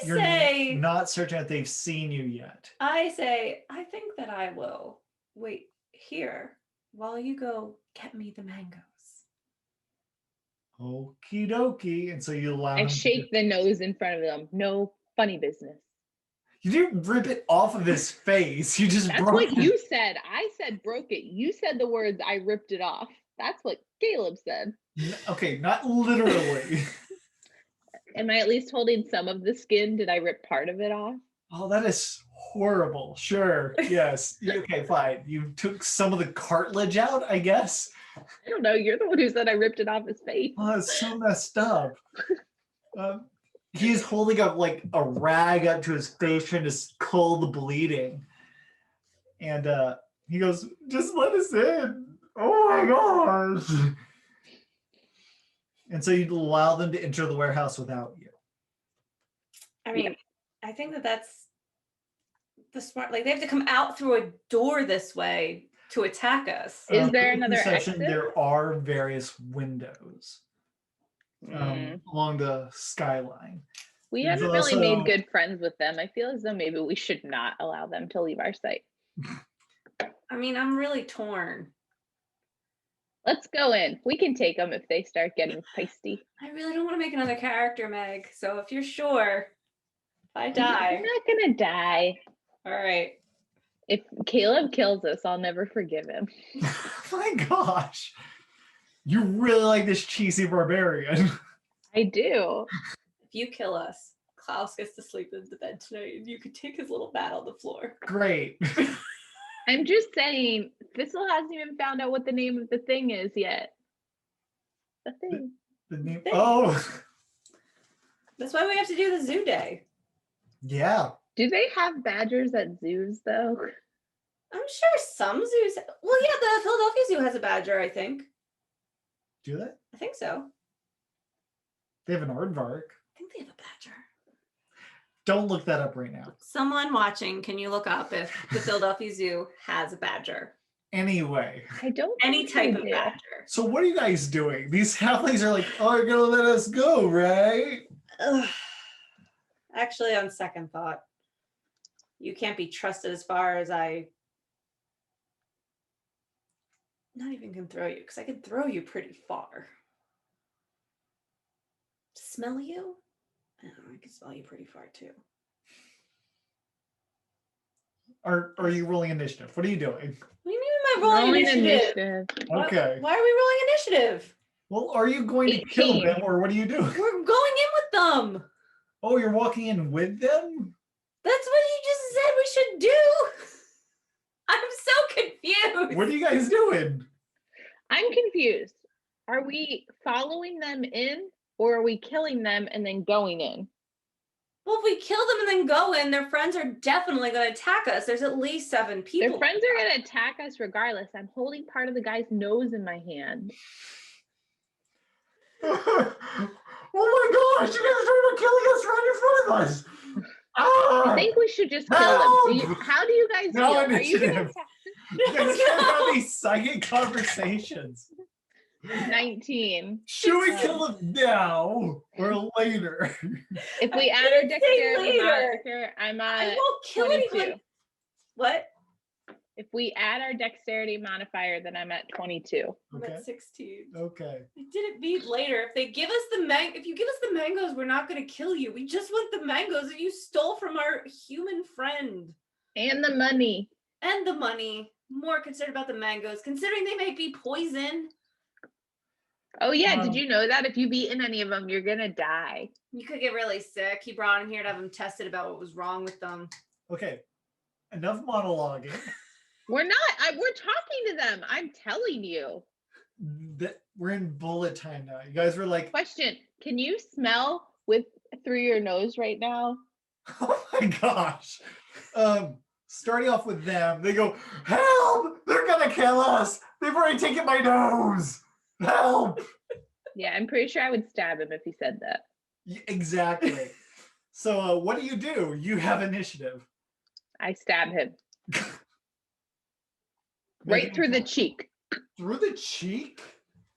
you're not certain that they've seen you yet. I think that I will wait here while you go get me the mangoes. Okie dokie. And so you allow I him shake the nose in front of them. No funny business. You didn't rip it off of his face. You just That's broke what it. you said. I said broke it. You said the words I ripped it off. That's what Caleb said. Okay, not literally. Am I at least holding some of the skin? Did I rip part of it off? Oh, that is horrible. Sure. Yes. Okay, fine. You took some of the cartilage out, I guess. I don't know. You're the one who said I ripped it off his face. Oh, that's so messed up. He's holding up like a rag up to his face, trying to cull the bleeding. And he goes, "Just let us in. Oh my gosh." And so you allow them to enter the warehouse without you. I mean, I think that's the smart. Like they have to come out through a door this way to attack us. Is there In another perception, exit? there are various windows along the skyline. We There's haven't really also- made good friends with them. I feel as though maybe we should not allow them to leave our sight. I mean, I'm really torn. Let's go in. We can take them if they start getting feisty. I really don't want to make another character, Meg. So if you're sure, if I I'm die, not gonna die. all right. If Caleb kills us, I'll never forgive him. My gosh. You really like this cheesy barbarian. I do. If you kill us, Klaus gets to sleep in the bed tonight, and you could take his little bat on the floor. Great. I'm just saying, Thistle hasn't even found out what the name of the thing is yet. The thing. The name. Thing. Oh, That's why we have to do the zoo day. yeah. Do they have badgers at zoos though? I'm sure some zoos. Well, yeah, the Philadelphia Zoo has a badger, I think. Do they? I think so. They have an aardvark. I think they have a badger. Don't look that up right now. Someone watching, can you look up if the Philadelphia Zoo has a badger? Anyway, I don't Any think they type of do. badger. so what are you guys doing? These halflings are like, oh, you're gonna let us go, right? Ugh. Actually, on second thought, you can't be trusted as far as I not even can throw you, because I can throw you pretty far. Smell you? Oh, I can smell you pretty far too. Are you rolling initiative? What are you doing? What do you mean am I rolling initiative? Okay. Why are we rolling initiative? Well, are you going to kill 18. them, or what are you doing? We're going in with them. Oh, you're walking in with them? That's what you just said we should do. I'm so confused. What are you guys doing? I'm confused. Are we following them in or are we killing them and then going in? Well, if we kill them and then go in, their friends are definitely going to attack us. There's at least 7 people. Their friends are going to attack us regardless. I'm holding part of the guy's nose in my hand. Oh my gosh, you guys are killing us right in front of us. Ah! I think we should just kill them. How do you guys No feel? Are you going to initiative. attack? You guys can't have these psychic conversations. 19. Should we kill them now or later? If we I add our didn't say dexterity later. modifier, I'm I at won't kill 22. anyone. What? If we add our dexterity modifier, then I'm at 22. I'm Okay. at 16. Okay. I didn't mean later. If they give us the if you give us the mangoes, we're not going to kill you. We just want the mangoes that you stole from our human friend. And the money. And the money. More concerned about the mangoes, considering they may be poison. Oh, yeah. Did you know that if you've eaten any of them, you're going to die? You could get really sick. He brought him here to have them tested about what was wrong with them. Okay. Enough monologuing. We're not. We're talking to them. I'm telling you. We're in bullet time now. You guys were like, Question. Can you smell through your nose right now? oh my gosh. Starting off with them, they go, help! They're gonna kill us! They've already taken my nose! Help! Yeah, I'm pretty sure I would stab him if he said that. Exactly. So what do? You have initiative. I stab him. Right through the cheek. Through the cheek?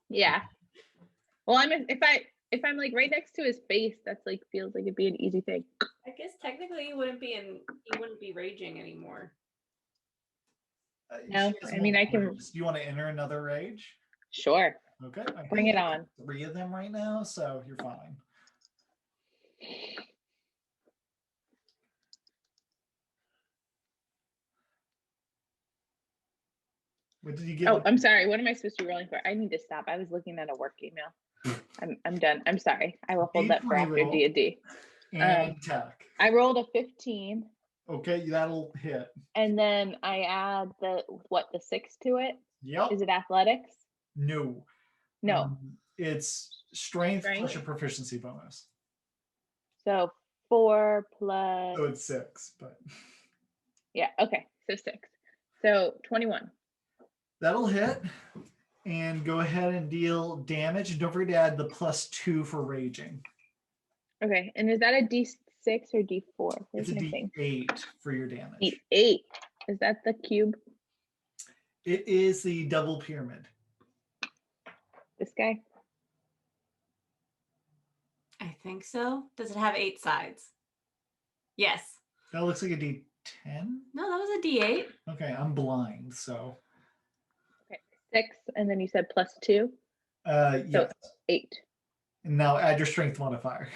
Yeah. Well, if I'm like right next to his face, that's like feels like it'd be an easy thing. I guess technically you wouldn't be raging anymore. No, She has I mean, I can- multiple rages. Do you want to enter another rage? Sure. Okay. I Bring think it on. 3 of them right now, so you're fine. What did you get? Oh, I'm sorry. What am I supposed to be rolling for? I need to stop. I was looking at a work email. I'm done. I'm sorry. I will hold that for after Reroll. D&D. And attack. I rolled a 15, Okay, that'll hit. and then I add the 6 to it. Yep. Is it athletics? No. No. It's strength plus Strength? your proficiency bonus. So 4 plus. So it's 6, but Yeah. Okay. So 6. So 21. that'll hit. And go ahead and deal damage. And don't forget to add the +2 for raging. Okay. And is that a D6 or D4? It's a my thing? D8 for your damage. D8. Is that the cube? It is the double pyramid. This guy? I think so. Does it have 8 sides? Yes. That looks like a D10. No, that was a D8. Okay, I'm blind, so 6, and then you said +2, yes. 8. And now add your strength modifier.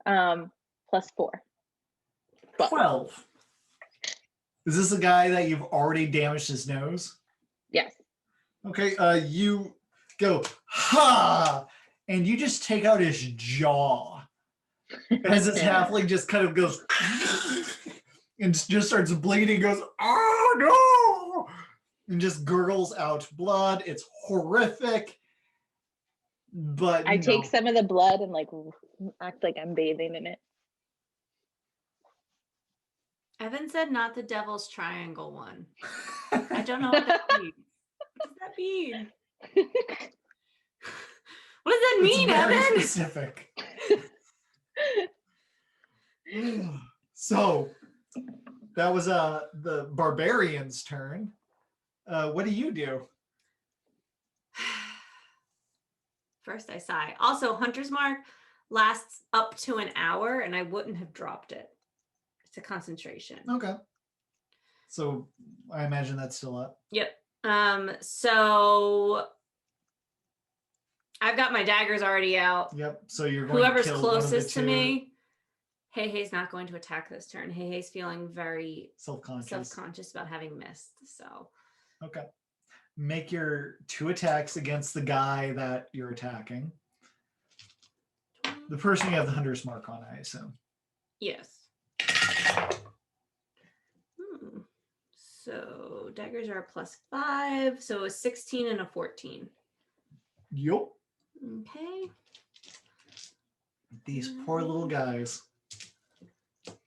+4. 12. Is this a guy that you've already damaged his nose? Yes. Okay, you go, ha! And you just take out his jaw. As his halfling just kind of goes and just starts bleeding, goes, oh no! And just gurgles out blood. It's horrific. But I take no. some of the blood and like act like I'm bathing in it. Evan said not the devil's triangle one. I don't know what that means. What does that mean? What does that mean, It's very Evan? specific. So that was the barbarian's turn. What do you do? First I sigh. Also, Hunter's Mark lasts up to an hour and I wouldn't have dropped it. It's a concentration. Okay. So I imagine that's still up. Yep. So I've got my daggers already out. Yep. So you're going Whoever's to kill one of the closest to two. me, Hey's not going to attack this turn. Hey's feeling very Self-conscious. about having missed. So Okay. Make your 2 attacks against the guy that you're attacking. The person you have the hunter's mark on, I assume. yes. So daggers are a +5. So a 16 and a 14. Yup. Okay. These poor little guys.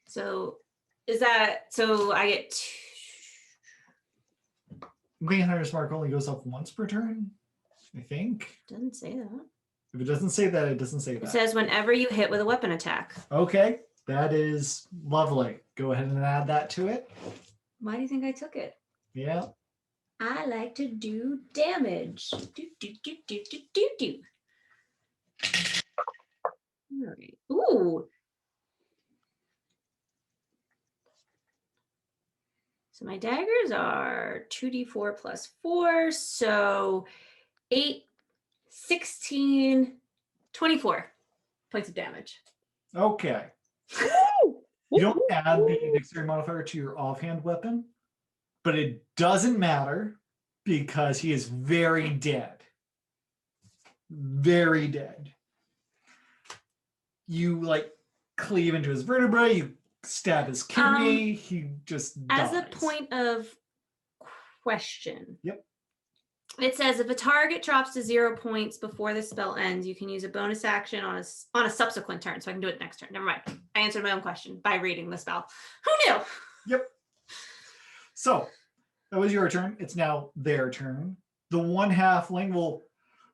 So is that so? I get Green hunter's mark only goes up once per turn, I think. doesn't say that. If it doesn't say that, it doesn't say It that. says whenever you hit with a weapon attack. Okay, that is lovely. Go ahead and add that to it. Why do you think I took it? Yeah. I like to do damage. Do. All right. Ooh. So my daggers are 2d4 plus 4. So 8, 16, 24 points of damage. Okay. You don't add the dexterity modifier to your offhand weapon, but it doesn't matter because he is very dead. Very dead. You like cleave into his vertebrae, you stab his kidney, he just dies. As a point of question. Yep. It says if a target drops to 0 points before the spell ends, you can use a bonus action on a subsequent turn. So I can do it next turn. Never mind. I answered my own question by reading the spell. Who knew? Yep. So that was your turn. It's now their turn. The one halfling will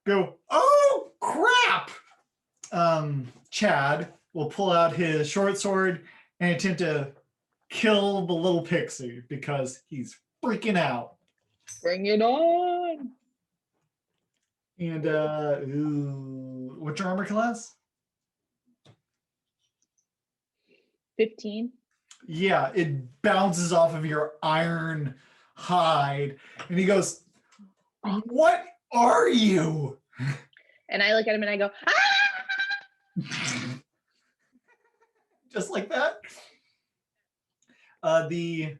go, oh crap! Chad will pull out his short sword and attempt to kill the little pixie because he's freaking out. Bring it on. And what's your armor class? 15. Yeah, it bounces off of your iron hide, and he goes, "What are you?" And I look at him and I go, ah! Just like that. The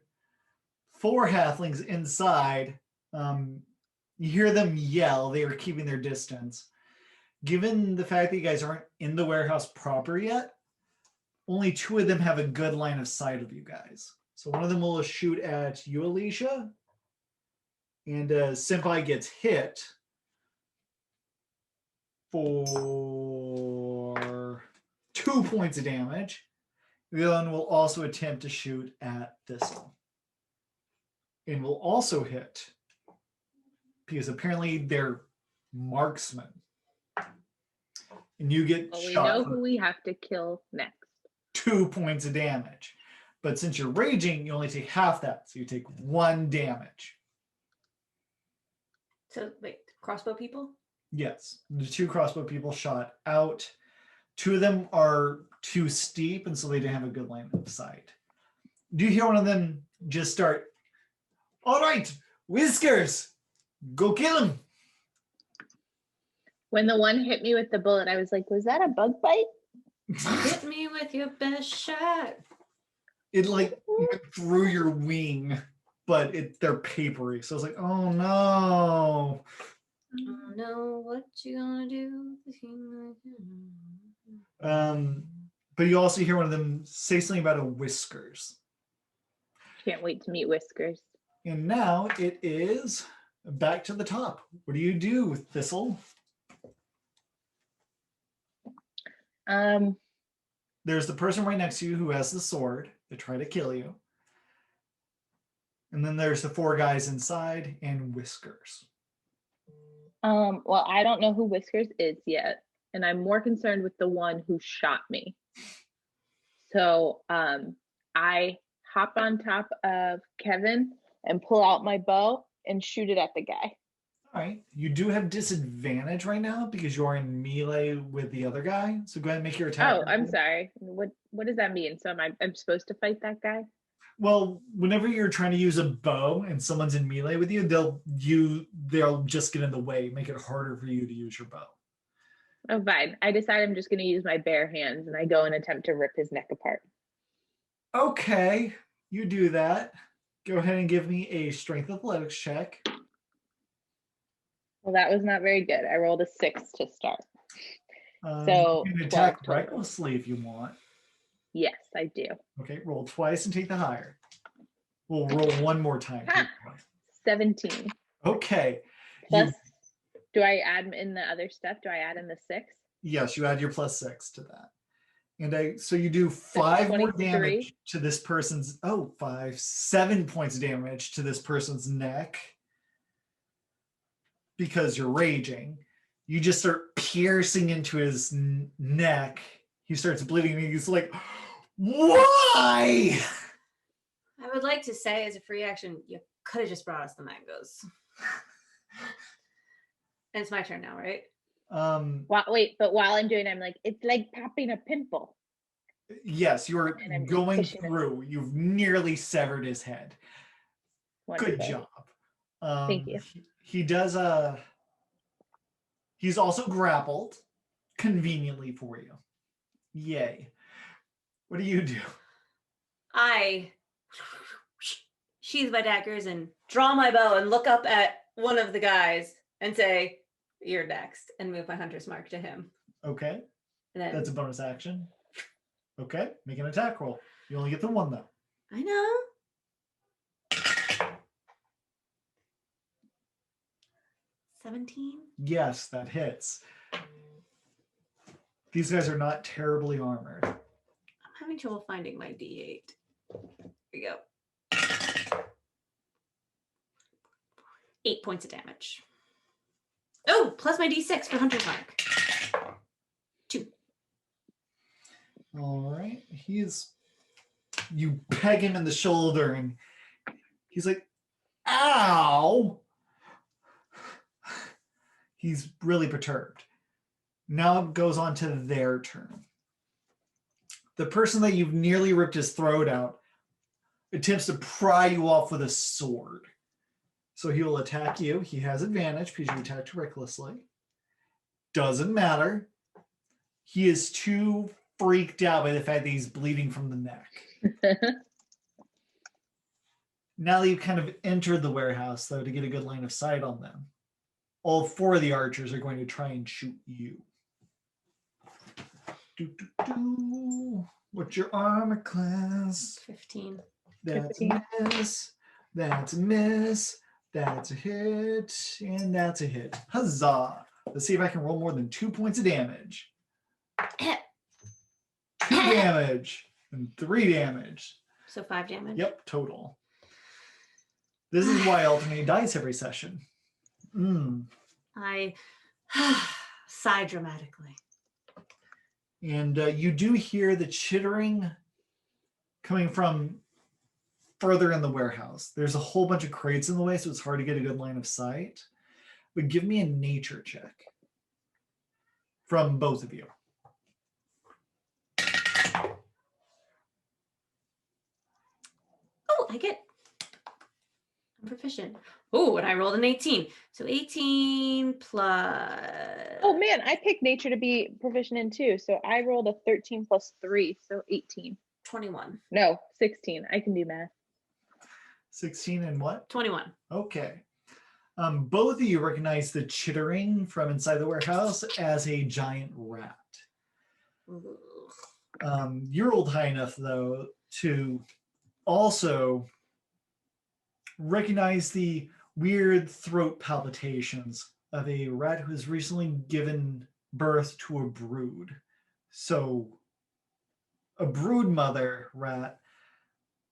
4 halflings inside, you hear them yell. They are keeping their distance. Given the fact that you guys aren't in the warehouse proper yet, only 2 of them have a good line of sight of you guys. So one of them will shoot at you, Alicia, and Senpai gets hit for 2 points of damage. The other one will also attempt to shoot at Thistle. And will also hit because apparently they're marksmen. And you get Well, we shot know for who we have to kill next. 2 points of damage. But since you're raging, you only take half that. So you take 1 damage. So wait, crossbow people? Yes. The 2 crossbow people shot out. 2 of them are too steep, and so they didn't have a good line of sight. Do you hear one of them just start, all right, Whiskers, go kill him. When the one hit me with the bullet, I was like, was that a bug bite? Hit me with your best shot. It like went through your wing, but they're papery. So it's like, oh no. Oh no, what you gonna do? But you also hear one of them say something about a Whiskers. Can't wait to meet Whiskers. And now it is back to the top. What do you do, Thistle? Um, There's the person right next to you who has the sword. They try to kill you. And then there's the 4 guys inside and Whiskers. well, I don't know who Whiskers is yet, and I'm more concerned with the one who shot me. So I hop on top of Kevin and pull out my bow and shoot it at the guy. All right. You do have disadvantage right now because you're in melee with the other guy. So go ahead and make your attack. Oh, I'm sorry. What does that mean? So I'm supposed to fight that guy? Well, whenever you're trying to use a bow and someone's in melee with you, they'll just get in the way, make it harder for you to use your bow. Oh, fine. I decide I'm just going to use my bare hands, and I go and attempt to rip his neck apart. Okay, you do that. Go ahead and give me a strength athletics check. Well, that was not very good. I rolled a 6 to start. You can attack 12 total. recklessly if you want. Yes, I do. Okay, roll twice and take the higher. We'll roll one more time. Ha! 17. Okay. Plus, do I add in the other stuff? Do I add in the 6? Yes, you add your +6 to that. And so you do 5 more 23. damage to this person's, 7 points of damage to this person's neck because you're raging. You just start piercing into his neck. He starts bleeding and he's like, why? I would like to say, as a free action, you could have just brought us the mangoes. And it's my turn now, right? But while I'm doing it, I'm like, it's like popping a pimple. Yes, you're And I'm going pushing it. through. You've nearly severed his head. Wonderful. Good job. Thank you. He does he's also grappled conveniently for you. Yay. What do you do? I sheathe my daggers and draw my bow and look up at one of the guys and say, "You're next," and move my hunter's mark to him. Okay. And then That's a bonus action. Okay. Make an attack roll. You only get the 1 though. I know. 17. Yes, that hits. These guys are not terribly armored. I'm having trouble finding my D8. Here we go. 8 points of damage. Oh, plus my D6 for hunter's mark. 2. All right. You peg him in the shoulder and he's like, ow. He's really perturbed. Now it goes on to their turn. The person that you've nearly ripped his throat out attempts to pry you off with a sword. So he will attack you. He has advantage because you attacked recklessly. Doesn't matter. He is too freaked out by the fact that he's bleeding from the neck. Now that you've kind of entered the warehouse, though, to get a good line of sight on them, all 4 of the archers are going to try and shoot you. What's your armor class? 15. That's 15. a miss. That's a miss. That's a hit. And that's a hit. Huzzah. Let's see if I can roll more than 2 points of damage. 2 damage and 3 damage. So 5 damage. Yep, total. This is why I alternate dice every session. I sigh dramatically. And you do hear the chittering coming from further in the warehouse. There's a whole bunch of crates in the way, so it's hard to get a good line of sight. But give me a nature check from both of you. Oh, I'm proficient. Oh, and I rolled an 18. So 18 plus. Oh man, I picked nature to be proficient in too. So I rolled a 13 plus 3, so 18. 21. No, 16. I can do math. 16 and what? 21. Okay. Both of you recognize the chittering from inside the warehouse as a giant rat. You're old high enough, though, to also recognize the weird throat palpitations of a rat who has recently given birth to a brood. So a brood mother rat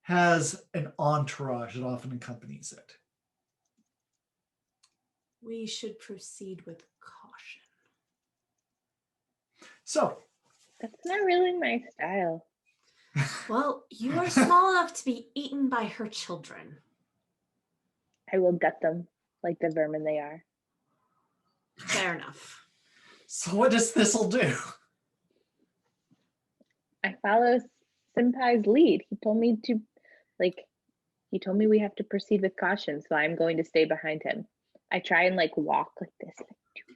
has an entourage that often accompanies it. We should proceed with caution. So, That's not really my style. Well, you are small enough to be eaten by her children. I will gut them like the vermin they are. Fair enough. so what does Thistle do? I follow Senpai's lead. He told me we have to proceed with caution, so I'm going to stay behind him. I try and walk like this.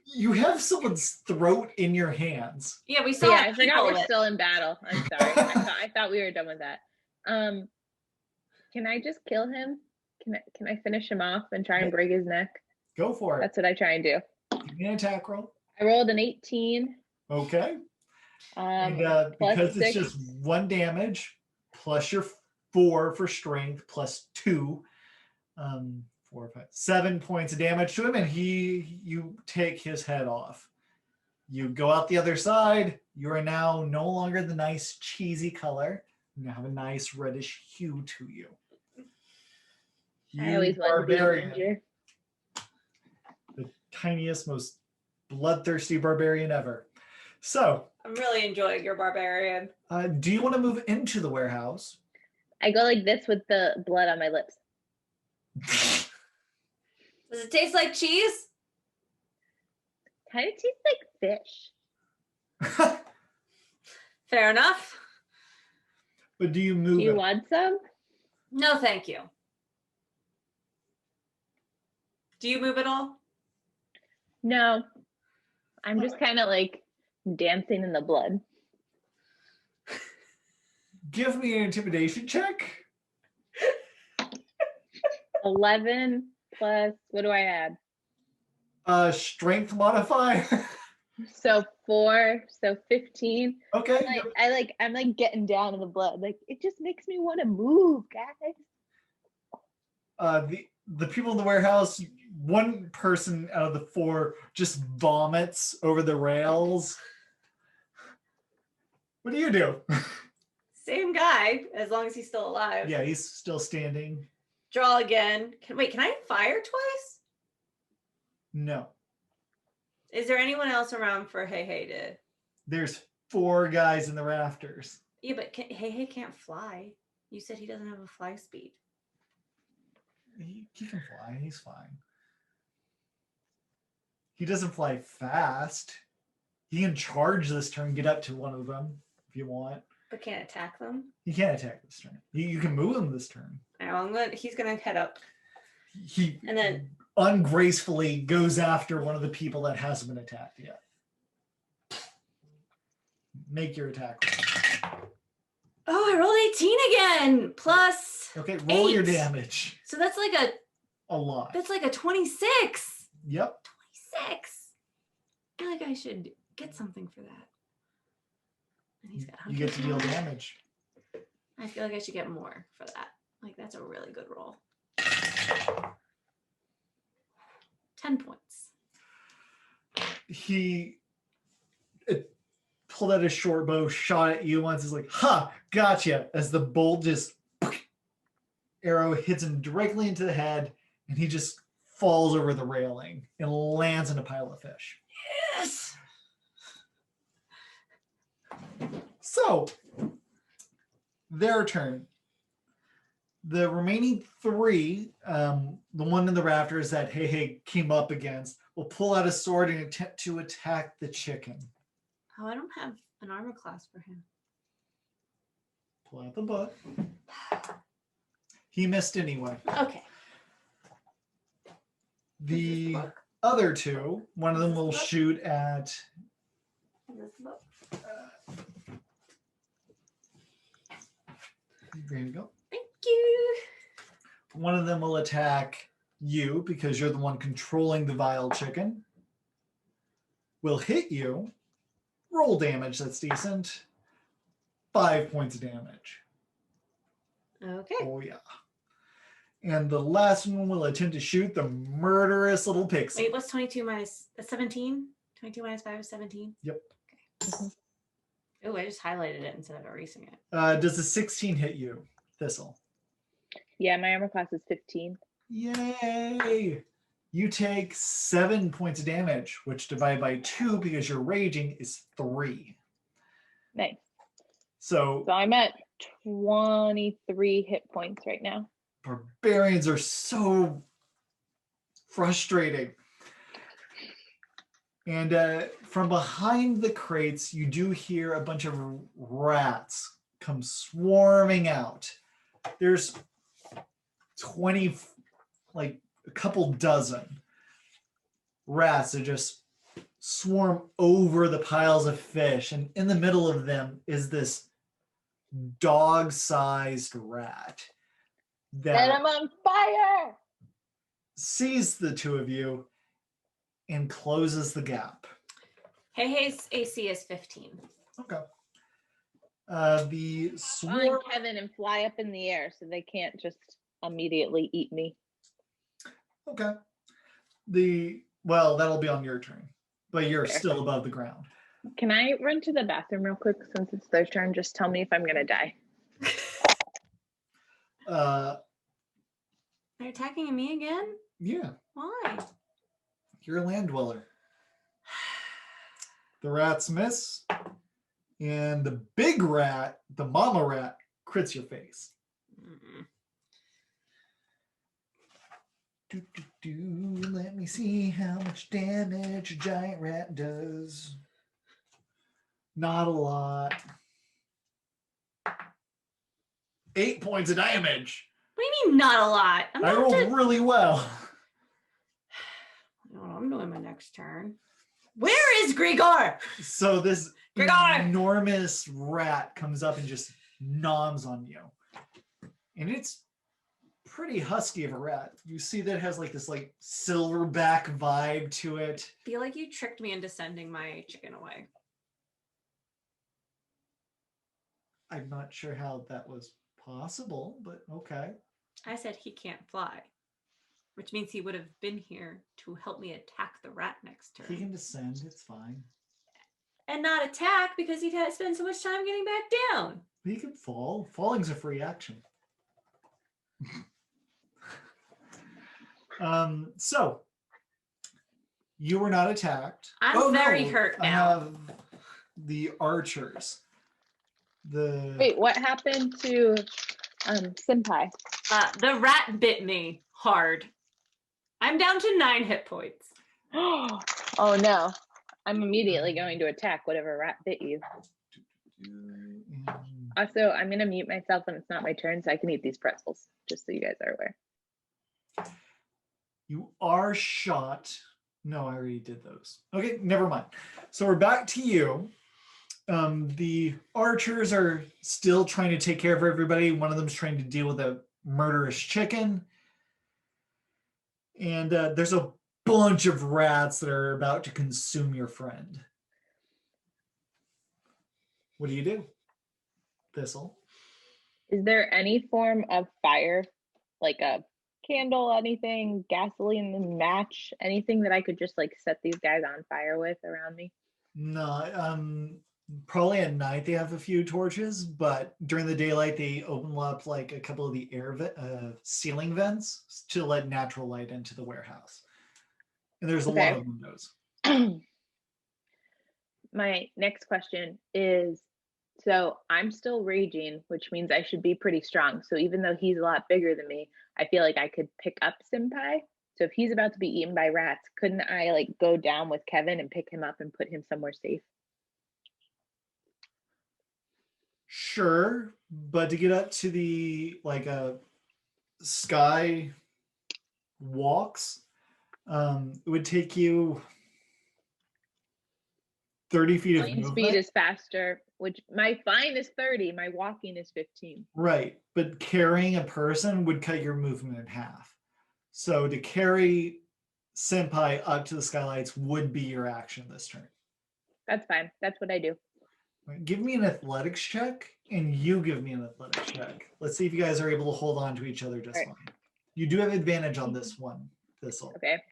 You have someone's throat in your hands. Yeah, we saw. Yeah, I forgot we're it. still in battle. I'm sorry. I thought we were done with that. Can I just kill him? Can I finish him off and try and break his neck? Go for it. That's what I try and do. Give me an attack roll. I rolled an 18. Okay. And plus because it's 6. just 1 damage, plus your 4 for strength, plus 2, 4, 5, 7 points of damage to him, and you take his head off. You go out the other side. You are now no longer the nice cheesy color. You now have a nice reddish hue to you. I always wanted to be a ranger. The tiniest, most bloodthirsty barbarian ever. So, I'm really enjoying your barbarian. do you want to move into the warehouse? I go like this with the blood on my lips. Does it taste like cheese? Kind of tastes like fish. Fair enough. But do you move Do you it? want some? No, thank you. Do you move at all? No. I'm just kind of dancing in the blood. Give me an intimidation check. 11 plus, what do I add? Strength modifier. So 4, so 15. Okay. I'm getting down in the blood. It just makes me want to move, guys. The people in the warehouse, one person out of the 4 just vomits over the rails. What do you do? Same guy, as long as he's still alive. Yeah, he's still standing. Draw again. Can I fire twice? No. Is there anyone else around for Hey to? There's 4 guys in the rafters. Yeah, but Hey can't fly. You said he doesn't have a fly speed. He can fly. He's fine. He doesn't fly fast. He can charge this turn, get up to one of them if you want. But can't attack them. He can't attack this turn. You can move him this turn. He's gonna head up. He And then ungracefully goes after one of the people that hasn't been attacked yet. Make your attack. oh, I rolled 18 again. Plus Okay, roll your 8. damage. So that's like A lot. a 26. Yep. 26. I feel like I should get something for that. And he's got You get to deal 100. damage. I feel like I should get more for that. That's a really good roll. 10 points. He pulled out a short bow, shot at you once. He's like, "Ha, gotcha!" As the bolt just arrow hits him directly into the head, and he just falls over the railing and lands in a pile of fish. Yes. So, their turn. The remaining 3, the one in the rafters that Hey came up against, will pull out a sword and attempt to attack the chicken. Oh, I don't have an armor class for him. Pull out the book. He missed anyway. Okay. The This book. other 2, one of them will shoot at. This book. There you go. Thank you. One of them will attack you because you're the one controlling the vile chicken. Will hit you. Roll damage, that's decent. 5 points of damage. Okay. Oh, yeah. And the last one will attempt to shoot the murderous little pixie. Wait, what's 22 minus 17? 22 minus 5 is 17? Yep. Okay. Oh, I just highlighted it instead of erasing it. Does a 16 hit you, Thistle? Yeah, my armor class is 15. Yay! You take 7 points of damage, which divided by 2 because you're raging is 3. Nice. So So I'm at 23 hit points right now. barbarians are so frustrating. And from behind the crates, you do hear a bunch of rats come swarming out. There's 20, like a couple dozen rats that just swarm over the piles of fish. And in the middle of them is this dog-sized rat And that I'm on fire! sees the two of you and closes the gap. Hey, AC is 15. Okay. The On swarm. Kevin and fly up in the air so they can't just immediately eat me. Okay. Well, that'll be on your turn, but you're Fair. still above the ground. Can I run to the bathroom real quick since it's their turn? Just tell me if I'm gonna die. They're attacking me again? Yeah, Why? you're a land dweller. The rats miss, and the big rat, the mama rat, crits your face. Let me see how much damage a giant rat does. Not a lot. 8 points of damage. What do you mean not a lot? I rolled really well. I don't know what I'm doing my next turn. Where is Grigor? So this Grigor! enormous rat comes up and just noms on you. And it's pretty husky of a rat. You see that it has like this like silverback vibe to it. I feel like you tricked me into sending my chicken away. I'm not sure how that was possible, but okay. I said he can't fly, which means he would have been here to help me attack the rat next turn. He can descend, it's fine. And not attack because he'd had to spend so much time getting back down. He can fall. Falling's a free action. So you were not attacked. I'm very hurt now. I have the archers. Wait, what happened to Senpai? The rat bit me hard. I'm down to 9 hit points. Oh no. I'm immediately going to attack whatever rat bit you. Also, I'm going to mute myself when it's not my turn so I can eat these pretzels, just so you guys are aware. You are shot. No, I already did those. Okay, never mind. So we're back to you. The archers are still trying to take care of everybody. One of them's trying to deal with a murderous chicken. And there's a bunch of rats that are about to consume your friend. What do? Thistle? Is there any form of fire, like a candle, anything, gasoline, match, anything that I could just like set these guys on fire with around me? No, probably at night they have a few torches, but during the daylight they open up like a couple of the ceiling vents to let natural light into the warehouse. And there's a lot of windows. My next question is, so I'm still raging, which means I should be pretty strong. So even though he's a lot bigger than me, I feel like I could pick up Senpai. So if he's about to be eaten by rats, couldn't I like go down with Kevin and pick him up and put him somewhere safe? Sure, but to get up to the like sky walks, it would take you 30 feet of Flying movement. speed is faster, which my flying is 30, my walking is 15. Right, but carrying a person would cut your movement in half. So to carry Senpai up to the skylights would be your action this turn. That's fine. That's what I do. Right, give me an athletics check, and you give me an athletics check. Let's see if you guys are able to hold on to each other just fine. You do have advantage on this one, Thistle. Okay.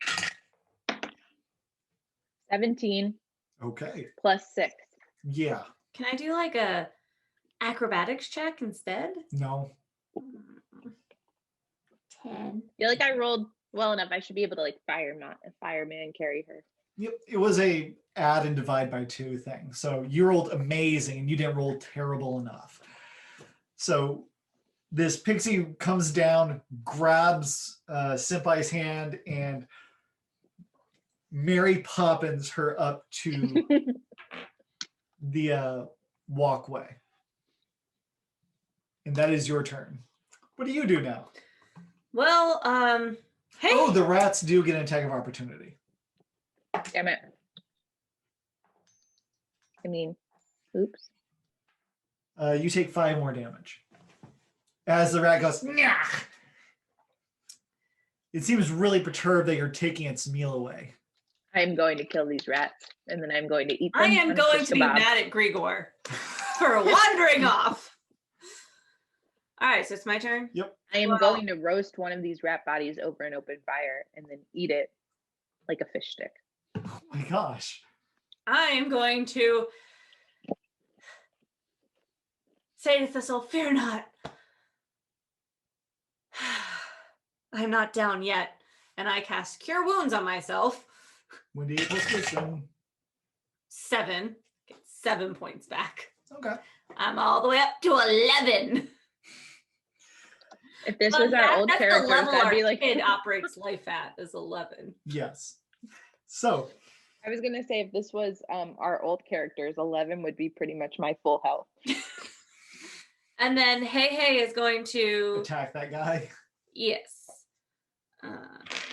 17. Okay. Plus 6. Yeah. Can I do like a acrobatics check instead? No. 10. I feel like I rolled well enough. I should be able to like fireman carry her. Yep, it was a add and divide by 2 thing. So you rolled amazing and you didn't roll terrible enough. So this pixie comes down, grabs Senpai's hand, and Mary Poppins her up to the walkway. And that is your turn. What do you do now? Well, hey. Oh, the rats do get an attack of opportunity. Damn it. I mean, oops. You take 5 more damage. As the rat goes, "Nyah!" It seems really perturbed that you're taking its meal away. I'm going to kill these rats, and then I'm going to eat them. I am on a going shish to be kebab. mad at Grigor for wandering off. All right, so it's my turn. Yep. I am Wow. going to roast one of these rat bodies over an open fire and then eat it like a fish stick. Oh my gosh. I am going to say to Thistle, fear not. I'm not down yet. And I cast Cure Wounds on myself. 1d8 plus wisdom. 7. Get 7 points back. Okay. I'm all the way up to 11. If this Well, was our old that's the characters, level I'd our be like, kid operates life at is 11. Yes. So, I was gonna say if this was our old characters, 11 would be pretty much my full health. And then Hey is going to attack that guy. yes,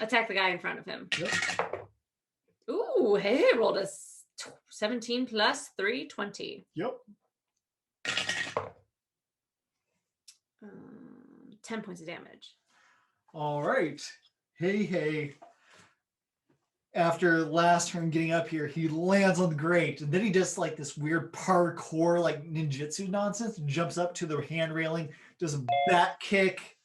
attack the guy in front of him. Yep. Ooh, Hey rolled a 17 plus 3, 20. Yep. 10 points of damage. All right. Hey. After last turn getting up here, he lands on the grate, and then he does like this weird parkour, like ninjutsu nonsense, and jumps up to the hand railing, does a back kick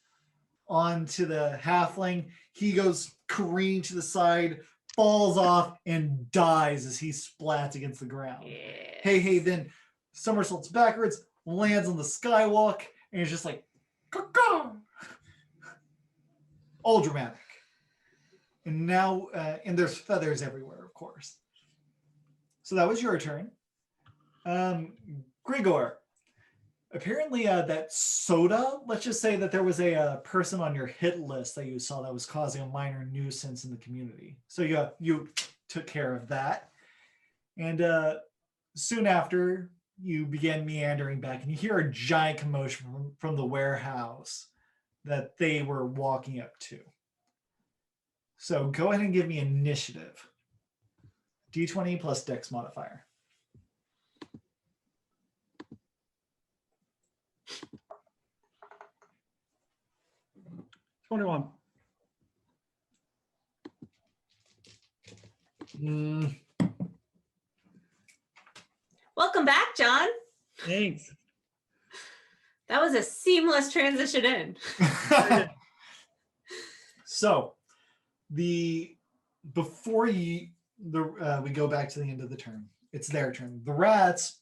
onto the halfling. He goes careening to the side, falls off, and dies as he splats against the ground. Yes. Hey then somersaults backwards, lands on the skywalk, and is just like, caw. All dramatic. And now, and there's feathers everywhere, of course. So that was your turn. Grigor, apparently that soda, let's just say that there was a person on your hit list that you saw that was causing a minor nuisance in the community. So you took care of that. And soon after, you began meandering back, and you hear a giant commotion from the warehouse that they were walking up to. So go ahead and give me initiative. D20 plus Dex modifier. $21. Welcome back, John. Thanks. That was a seamless transition in. So before we go back to the end of the turn, it's their turn. The rats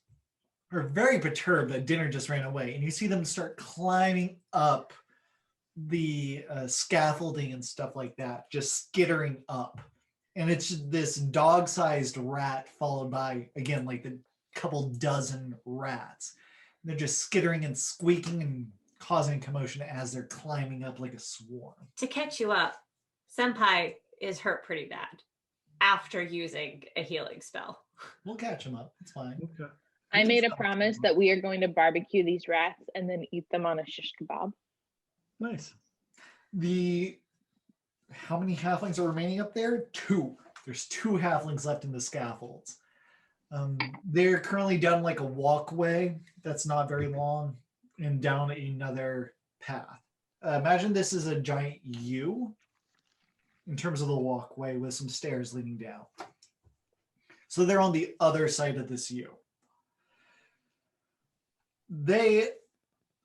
are very perturbed that dinner just ran away, and you see them start climbing up the scaffolding and stuff like that, just skittering up. And it's this dog-sized rat followed by, again, like the couple dozen rats. And they're just skittering and squeaking and causing commotion as they're climbing up like a swarm. To catch you up, Senpai is hurt pretty bad after using a healing spell. We'll catch them up. It's fine. Okay. I made a promise that we are going to barbecue these rats and then eat them on a shish kebab. Nice. How many halflings are remaining up there? 2. There's 2 halflings left in the scaffolds. They're currently down like a walkway that's not very long and down another path. Imagine this is a giant U in terms of the walkway with some stairs leading down. So they're on the other side of this U. They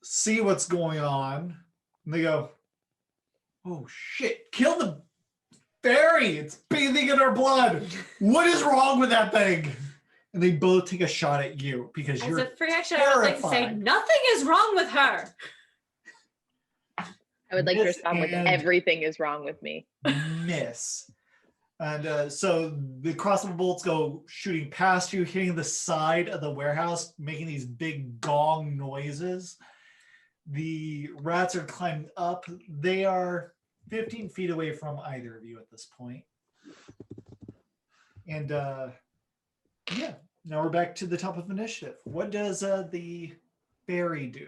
see what's going on and they go, "Oh shit, kill the fairy! It's bathing in our blood! What is wrong with that thing?" and they both take a shot at you because As you're a free action, I would like to say terrified. nothing is wrong with her. I would like to Miss respond with and everything is wrong with me. miss. And so the crossbow bolts go shooting past you, hitting the side of the warehouse, making these big gong noises. The rats are climbing up. They are 15 feet away from either of you at this point. And yeah, now we're back to the top of initiative. What does the fairy do?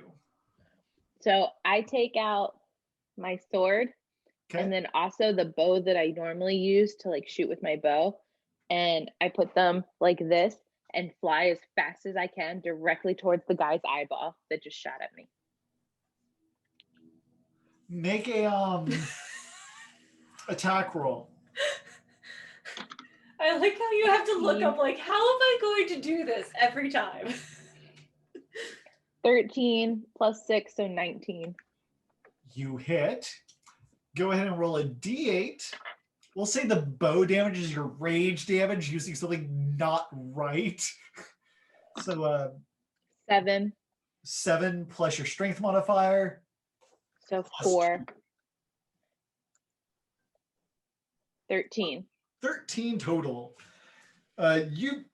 So I take out my sword Okay. and then also the bow that I normally use to like shoot with my bow. And I put them like this and fly as fast as I can directly towards the guy's eyeball that just shot at me. Make a attack roll. I like how you have to look up, like, how am I going to do this every time? 13 plus 6, so 19. You hit. Go ahead and roll a d8. We'll say the bow damage is your rage damage using something not right. So 7, 7 plus your strength modifier. so 4. 13. 13 total. You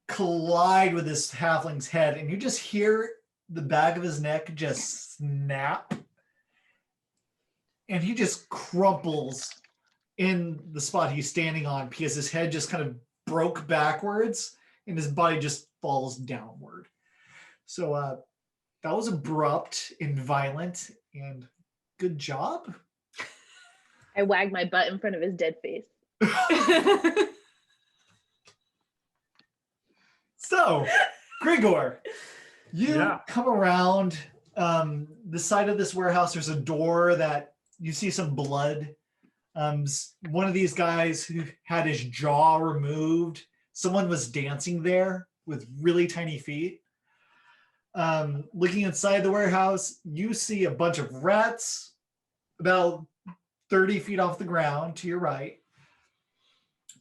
collide with this halfling's head, and you just hear the back of his neck just snap, and he just crumples in the spot he's standing on because his head just kind of broke backwards, and his body just falls downward. So that was abrupt and violent, and good job. I wagged my butt in front of his dead face. So, Grigor, you Yeah. come around the side of this warehouse. There's a door that you see some blood. One of these guys who had his jaw removed, someone was dancing there with really tiny feet. Looking inside the warehouse, you see a bunch of rats about 30 feet off the ground to your right.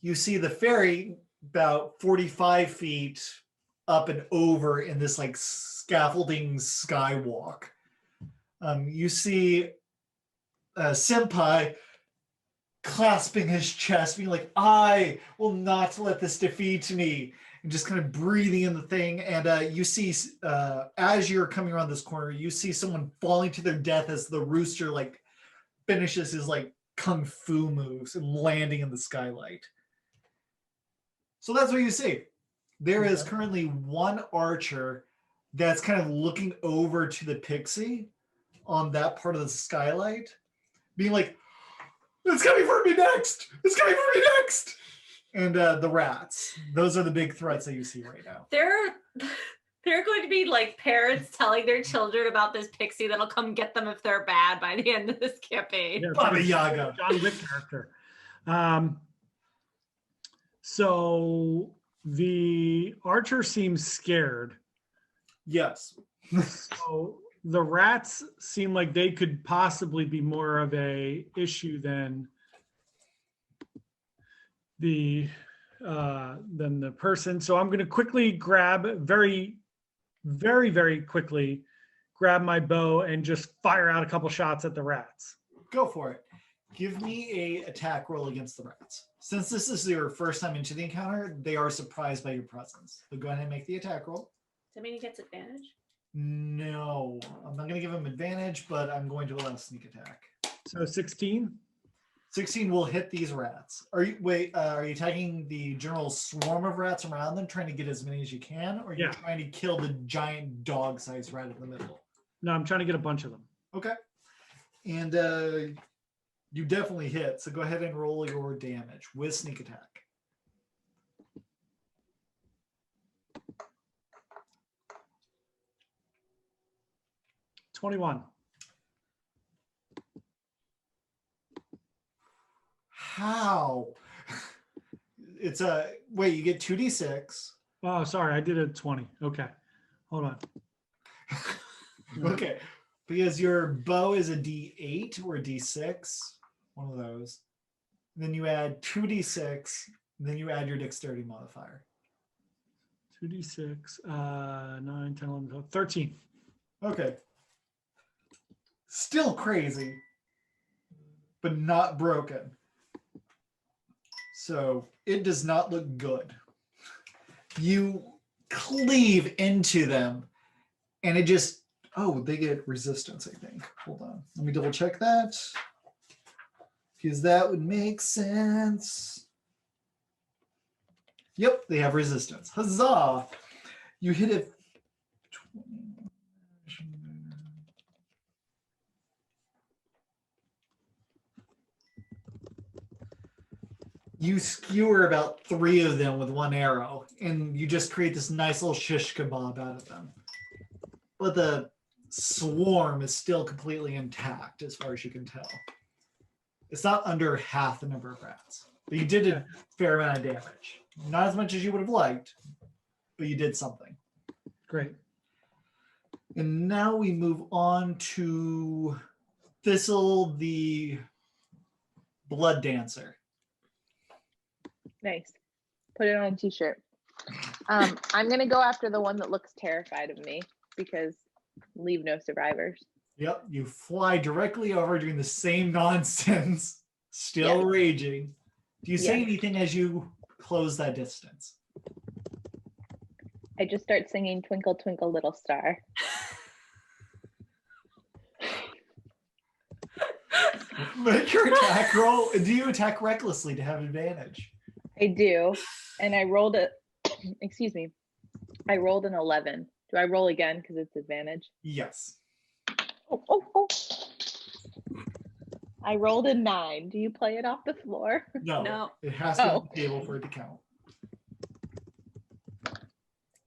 You see the ferry about 45 feet up and over in this like scaffolding skywalk. You see Senpai clasping his chest, being like, I will not let this defeat me, and just kind of breathing in the thing. And you see, as you're coming around this corner, you see someone falling to their death as the rooster like finishes his like kung fu moves and landing in the skylight. So that's what you see. There is currently one archer that's kind of looking over to the pixie on that part of the skylight, being like, it's coming for me next! It's coming for me next! And the rats. Those are the big threats that you see right now. There are going to be like parents telling their children about this pixie that'll come get them if they're bad by the end of this campaign. Yeah, Baba Yaga. John Wick character. So the archer seems scared. Yes. So the rats seem like they could possibly be more of a issue than the person. So I'm going to quickly grab very quickly grab my bow and just fire out a couple shots at the rats. Go for it. Give me a attack roll against the rats. Since this is your first time into the encounter, they are surprised by your presence. So go ahead and make the attack roll. Does that mean he gets advantage? No, I'm not going to give him advantage, but I'm going to allow sneak attack. So 16. 16 will hit these rats. Are you attacking the general swarm of rats around them, trying to get as many as you can, or are you trying to kill the giant dog-sized rat in the middle? No, I'm trying to get a bunch of them. Okay. And you definitely hit, so go ahead and roll your damage with sneak attack. $21. How? It's a wait. You get 2d6. Oh, sorry, I did a 20. Okay, hold on. Okay, because your bow is a d8 or a d6, one of those. Then you add 2d6. Then you add your dexterity modifier. 2d6, 9, 10, 11, 12, 13. Okay. Still crazy, but not broken. So it does not look good. You cleave into them, and it just, oh, they get resistance, I think. Hold on. Let me double check that. Because that would make sense. Yep, they have resistance. Huzzah! You hit it. You skewer about 3 of them with 1 arrow, and you just create this nice little shish kebab out of them. But the swarm is still completely intact as far as you can tell. It's not under half the number of rats. But you did a fair amount of damage. Not as much as you would have liked, but you did something. Great. And now we move on to Thistle, the blood dancer. Nice. Put it on a t-shirt. I'm gonna go after the one that looks terrified of me because leave no survivors. Yep, you fly directly over doing the same nonsense, still raging. Do you say anything as you close that distance? I just start singing Twinkle Twinkle Little Star. Make your attack roll. Do you attack recklessly to have advantage? I do. And I rolled a, excuse me, I rolled an 11. Do I roll again because it's advantage? Yes. Oh. I rolled a 9. Do you play it off the floor? No. It has to be on the table for it to count.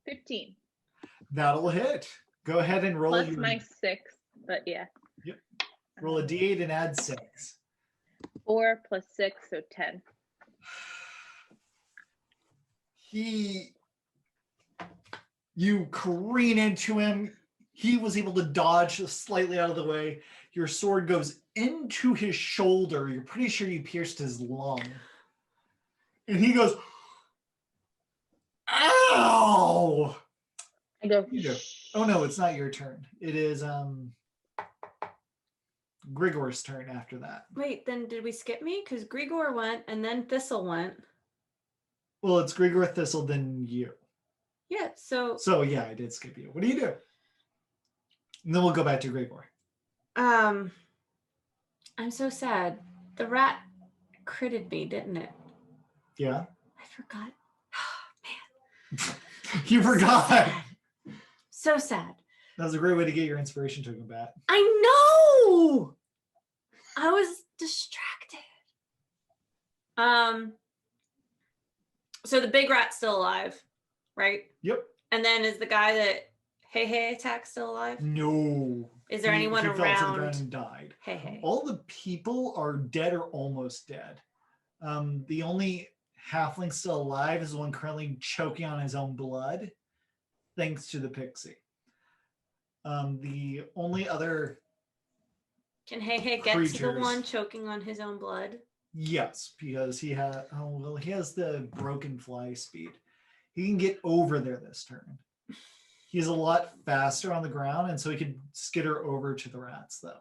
15. That'll hit. Go ahead and roll Plus your... my 6, but yeah. Yep. Roll a d8 and add 6. 4 plus 6, so 10. You careen into him. He was able to dodge slightly out of the way. Your sword goes into his shoulder. You're pretty sure you pierced his lung. And he goes, ow! I go, oh no, it's not your turn. It is Grigor's turn after that. Wait, then did we skip me? Because Grigor went and then Thistle went. Well, it's Grigor, Thistle, then you. Yeah, so yeah, I did skip you. What do you do? And then we'll go back to Grigor. I'm so sad. The rat critted me, didn't it? Yeah. I forgot. Man. You forgot. So sad. That was a great way to get your inspiration token back. I know. I was distracted. So the big rat's still alive, right? Yep. And then is the guy that Hey attacked still alive? No. Is there anyone he around? fell to the ground and died. Hey. All the people are dead or almost dead. The only halfling still alive is the one currently choking on his own blood, thanks to the pixie. The only other Can Hey get creatures, to the one choking on his own blood? Yes, because he has the broken fly speed. He can get over there this turn. He's a lot faster on the ground, and so he can skitter over to the rats, though.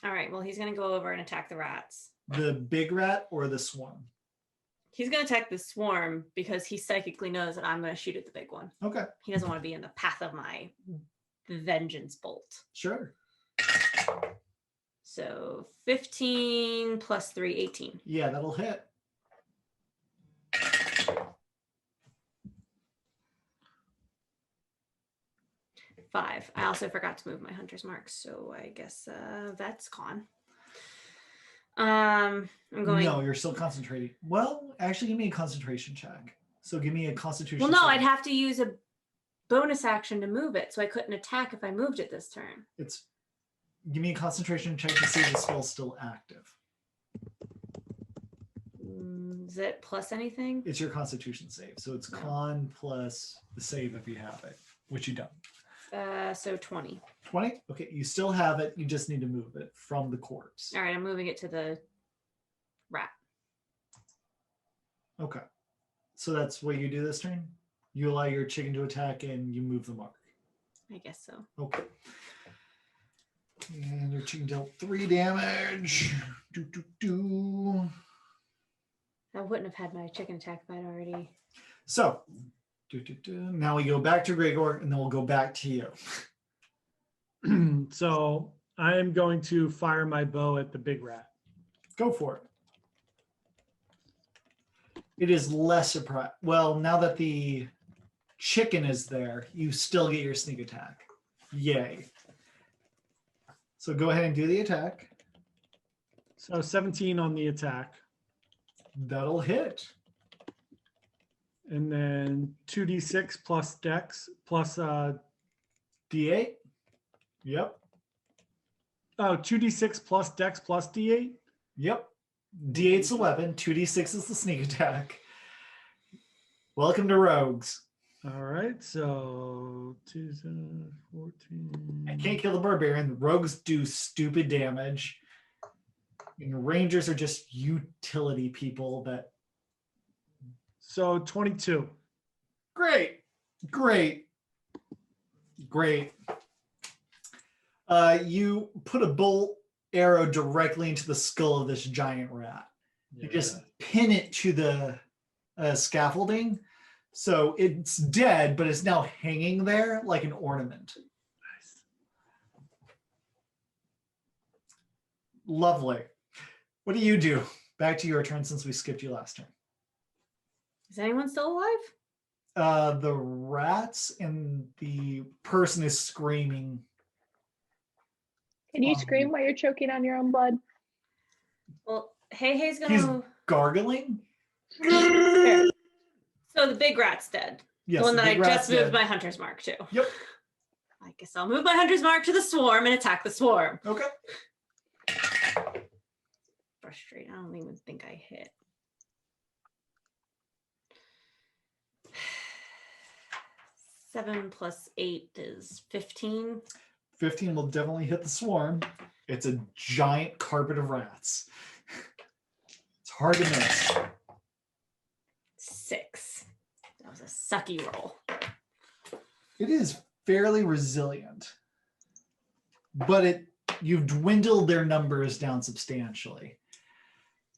All right, well, he's going to go over and attack the rats. The big rat or the swarm? He's going to attack the swarm because he psychically knows that I'm going to shoot at the big one. Okay. He doesn't want to be in the path of my vengeance bolt. Sure. So 15 plus 3, 18. Yeah, that'll hit. Five. I also forgot to move my hunter's mark, so I guess that's gone. I'm going. No, you're still concentrating. Well, actually, give me a concentration check. So give me a constitution. Well, no, check. I'd have to use a bonus action to move it, so I couldn't attack if I moved it this turn. Give me a concentration check to see if the spell's still active. Is it plus anything? It's your constitution save. So it's con plus the save if you have it, which you don't. So 20. 20? Okay, you still have it. You just need to move it from the corpse. All right, I'm moving it to the rat. Okay. So that's what you do this turn? You allow your chicken to attack and you move the mark. I guess so. Okay. And your chicken dealt 3 damage. I wouldn't have had my chicken attack if I'd already. So, now we go back to Gregor and then we'll go back to you. So I am going to fire my bow at the big rat. Go for it. It is less surprise. Well, now that the chicken is there, you still get your sneak attack. Yay. So go ahead and do the attack. So 17 on the attack. That'll hit. And then 2d6 plus dex plus D8? Yep. 2d6 plus dex plus d8. Yep. D8's 11. 2d6 is the sneak attack. Welcome to Rogues. All right, so 2, 7, 14. I can't kill the barbarian. Rogues do stupid damage. And rangers are just utility people that. So 22. Great. You put a bolt arrow directly into the skull of this giant rat. You just pin it to the scaffolding. So it's dead, but it's now hanging there like an ornament. Nice. Lovely. What do you do? Back to your turn since we skipped you last turn. Is anyone still alive? The rats and the person is screaming. Can you scream while you're choking on your own blood? Well, Hey's gonna. He's gargling? Fair. So the big rat's dead. Yes, The one the that I big rat's just moved dead. my hunter's mark to. Yep. I guess I'll move my hunter's mark to the swarm and attack the swarm. Okay. Frustrating. I don't even think I hit. 7 plus 8 is 15. 15 will definitely hit the swarm. It's a giant carpet of rats. It's hard to miss. 6. That was a sucky roll. It is fairly resilient, but you've dwindled their numbers down substantially.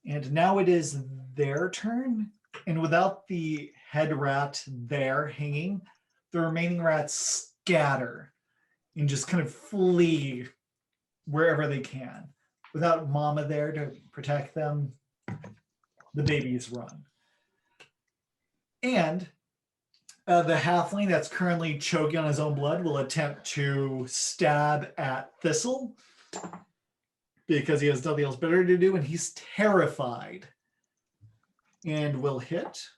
And now it is their turn. And without the head rat there hanging, the remaining rats scatter and just kind of flee wherever they can. Without Mama there to protect them, the babies run. And the halfling that's currently choking on his own blood will attempt to stab at Thistle because he has nothing else better to do and he's terrified. And will hit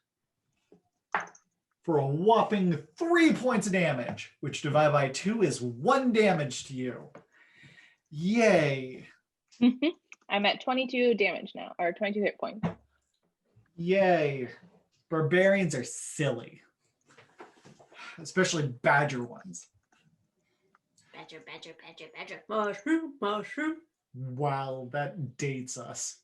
for a whopping 3 points of damage, which divided by 2 is 1 damage to you. Yay. I'm at 22 damage now, or 22 hit points. Yay. Barbarians are silly. Especially badger ones. Badger. Mushroom. Wow, that dates us.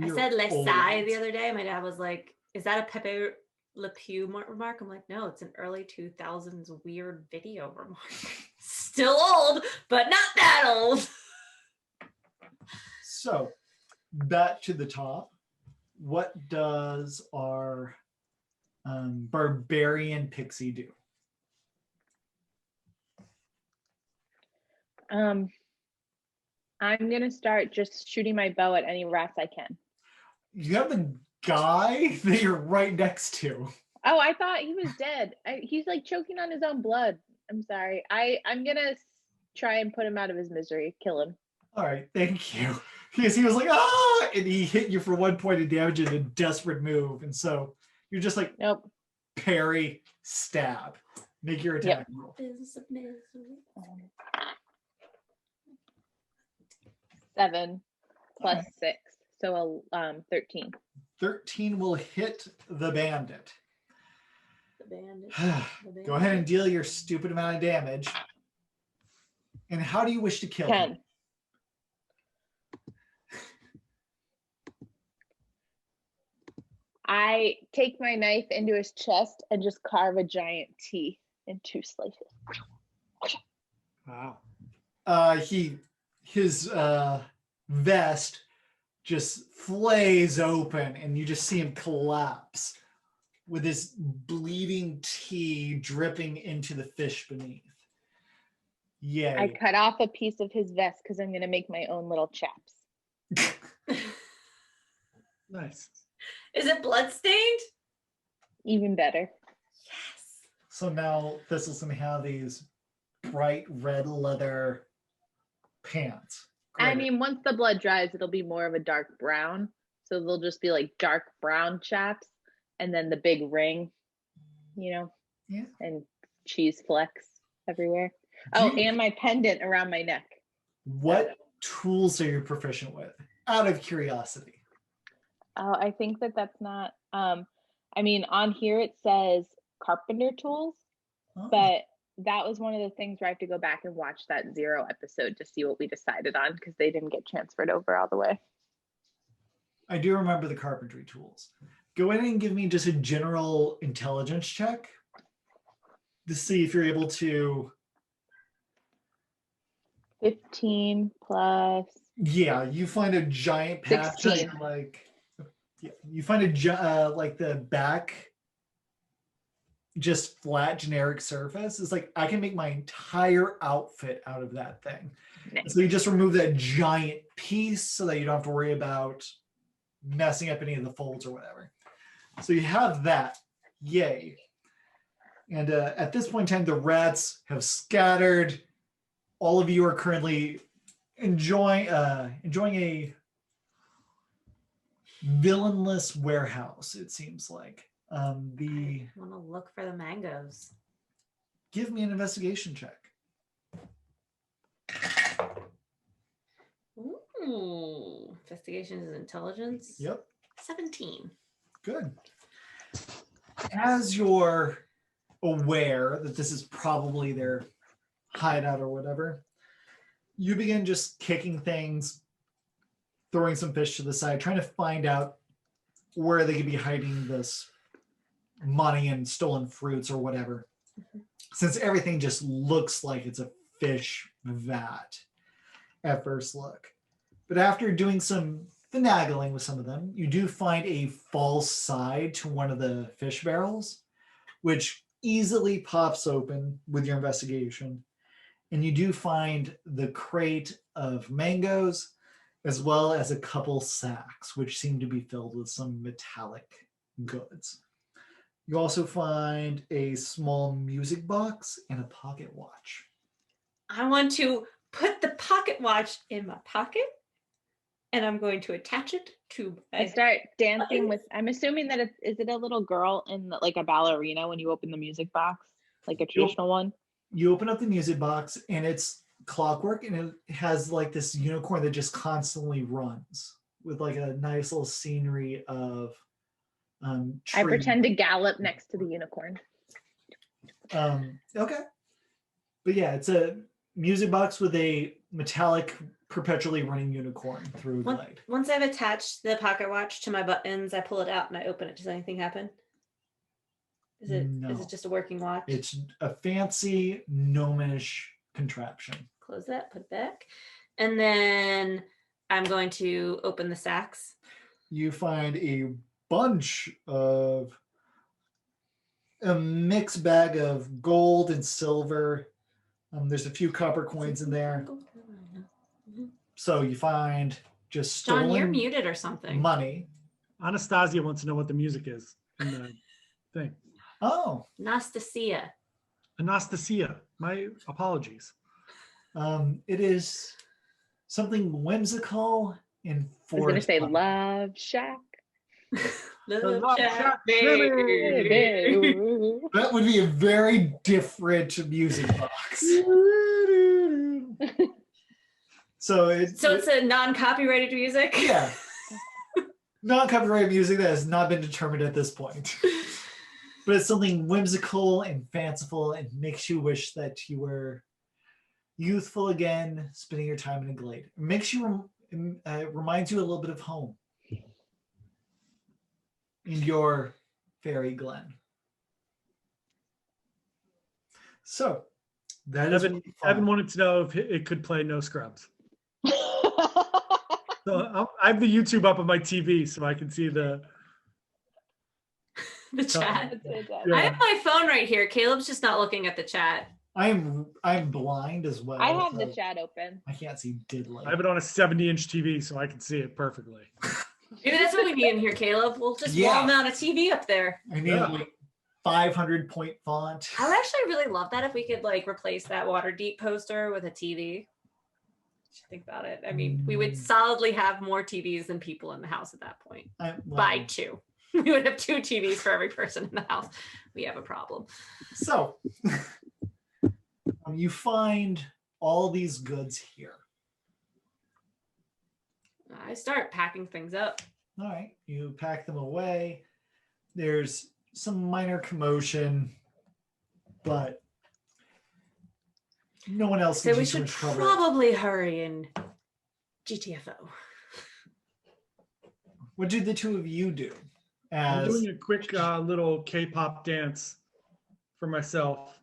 I You're said old. Lesai the other day. My dad was like, is that a Pepe Le Pew remark? I'm like, no, it's an early 2000s weird video remark. Still old, but not that old. So, back to the top. What does our barbarian pixie do? I'm gonna start just shooting my bow at any rats I can. You have the guy that you're right next to. Oh, I thought he was dead. He's like choking on his own blood. I'm sorry. I'm gonna try and put him out of his misery. Kill him. All right, thank you. Because he was like, ah, and he hit you for 1 point of damage in a desperate move. And so you're just like, Nope. parry, stab. Make your attack roll. Business of misery. 7 plus 6, so 13. 13 will hit the bandit. The bandit. Go ahead and deal your stupid amount of damage. And how do you wish to kill 10. him? I take my knife into his chest and just carve a giant T in 2 slices. Wow. His vest just flays open, and you just see him collapse with his bleeding tea dripping into the fish beneath. Yay. I cut off a piece of his vest because I'm going to make my own little chaps. Nice. Is it bloodstained? Even better. Yes. So now Thistle's going to have these bright red leather pants. I Great. mean, once the blood dries, it'll be more of a dark brown. So they'll just be like dark brown chaps. And then the big ring, Yeah. and cheese flecks everywhere. And my pendant around my neck. What tools are you proficient with? Out of curiosity. Oh, I think that's not, I mean, on here it says carpenter tools, but that was one of the things where I have to go back and watch that 0 episode to see what we decided on because they didn't get transferred over all the way. I do remember the carpentry tools. Go ahead and give me just a general intelligence check to see if you're able to. 15 plus. Yeah, you find a giant patch. 16. You find like the back, just flat generic surface. It's like I can make my entire outfit out of that thing. Nice. So you just remove that giant piece so that you don't have to worry about messing up any of the folds or whatever. So you have that. Yay. And at this point in time, the rats have scattered. All of you are currently enjoying a villainless warehouse, it seems like. I want to look for the mangoes. Give me an investigation check. Ooh, investigation is intelligence. Yep. 17. Good. As you're aware that this is probably their hideout or whatever, you begin just kicking things, throwing some fish to the side, trying to find out where they could be hiding this money and stolen fruits or whatever. Since everything just looks like it's a fish vat at first look. But after doing some finagling with some of them, you do find a false side to one of the fish barrels, which easily pops open with your investigation. And you do find the crate of mangoes, as well as a couple sacks, which seem to be filled with some metallic goods. You also find a small music box and a pocket watch. I want to put the pocket watch in my pocket, and I'm going to attach it to my... I start dancing with, I'm assuming that is it a little girl in like a ballerina when you open the music box, like a traditional one? You open up the music box and it's clockwork, and it has like this unicorn that just constantly runs with like a nice little scenery of I pretend to gallop next to the unicorn. Okay. But yeah, it's a music box with a metallic, perpetually running unicorn through the light. Once I've attached the pocket watch to my buttons, I pull it out and I open it. Does anything happen? Is it just a working watch? It's a fancy gnomish contraption. Close that, put it back. And then I'm going to open the sacks. You find a bunch of a mixed bag of gold and silver. There's a few copper coins in there. So you find just stolen John, you're muted or something. money. Anastasia wants to know what the music is in the thing. Oh, Nastasia. Anastasia, my apologies. it is something whimsical and I was going to say Love Shack. Love Love Shack, Shack, baby. That would be a very different music box. So it's a non-copyrighted music? Yeah. Non-copyrighted music that has not been determined at this point. But it's something whimsical and fanciful and makes you wish that you were youthful again, spending your time in a glade. It makes you, reminds you a little bit of home. in your fairy glen. So that is Evan, Evan wanted to know if it could play No Scrubs. So I have the YouTube up on my TV so I can see the chat. Yeah. I have my phone right here. Caleb's just not looking at the chat. I'm blind as well. I have the so chat open. I can't see diddly. I have it on a 70-inch TV so I can see it perfectly. Maybe that's what we need in here, Caleb. We'll just Yeah. wall mount a TV up there. I need like 500-point font. I would actually really love that if we could like replace that Waterdeep poster with a TV. Think about it. I mean, we would solidly have more TVs than people in the house at that point. By 2. We would have 2 TVs for every person in the house. We have a problem. So you find all these goods here. I start packing things up. All right, you pack them away. There's some minor commotion, but no one else So gives we you too should much trouble. probably hurry and GTFO. What did the two of you do? I'm As doing a quick little K-pop dance for myself,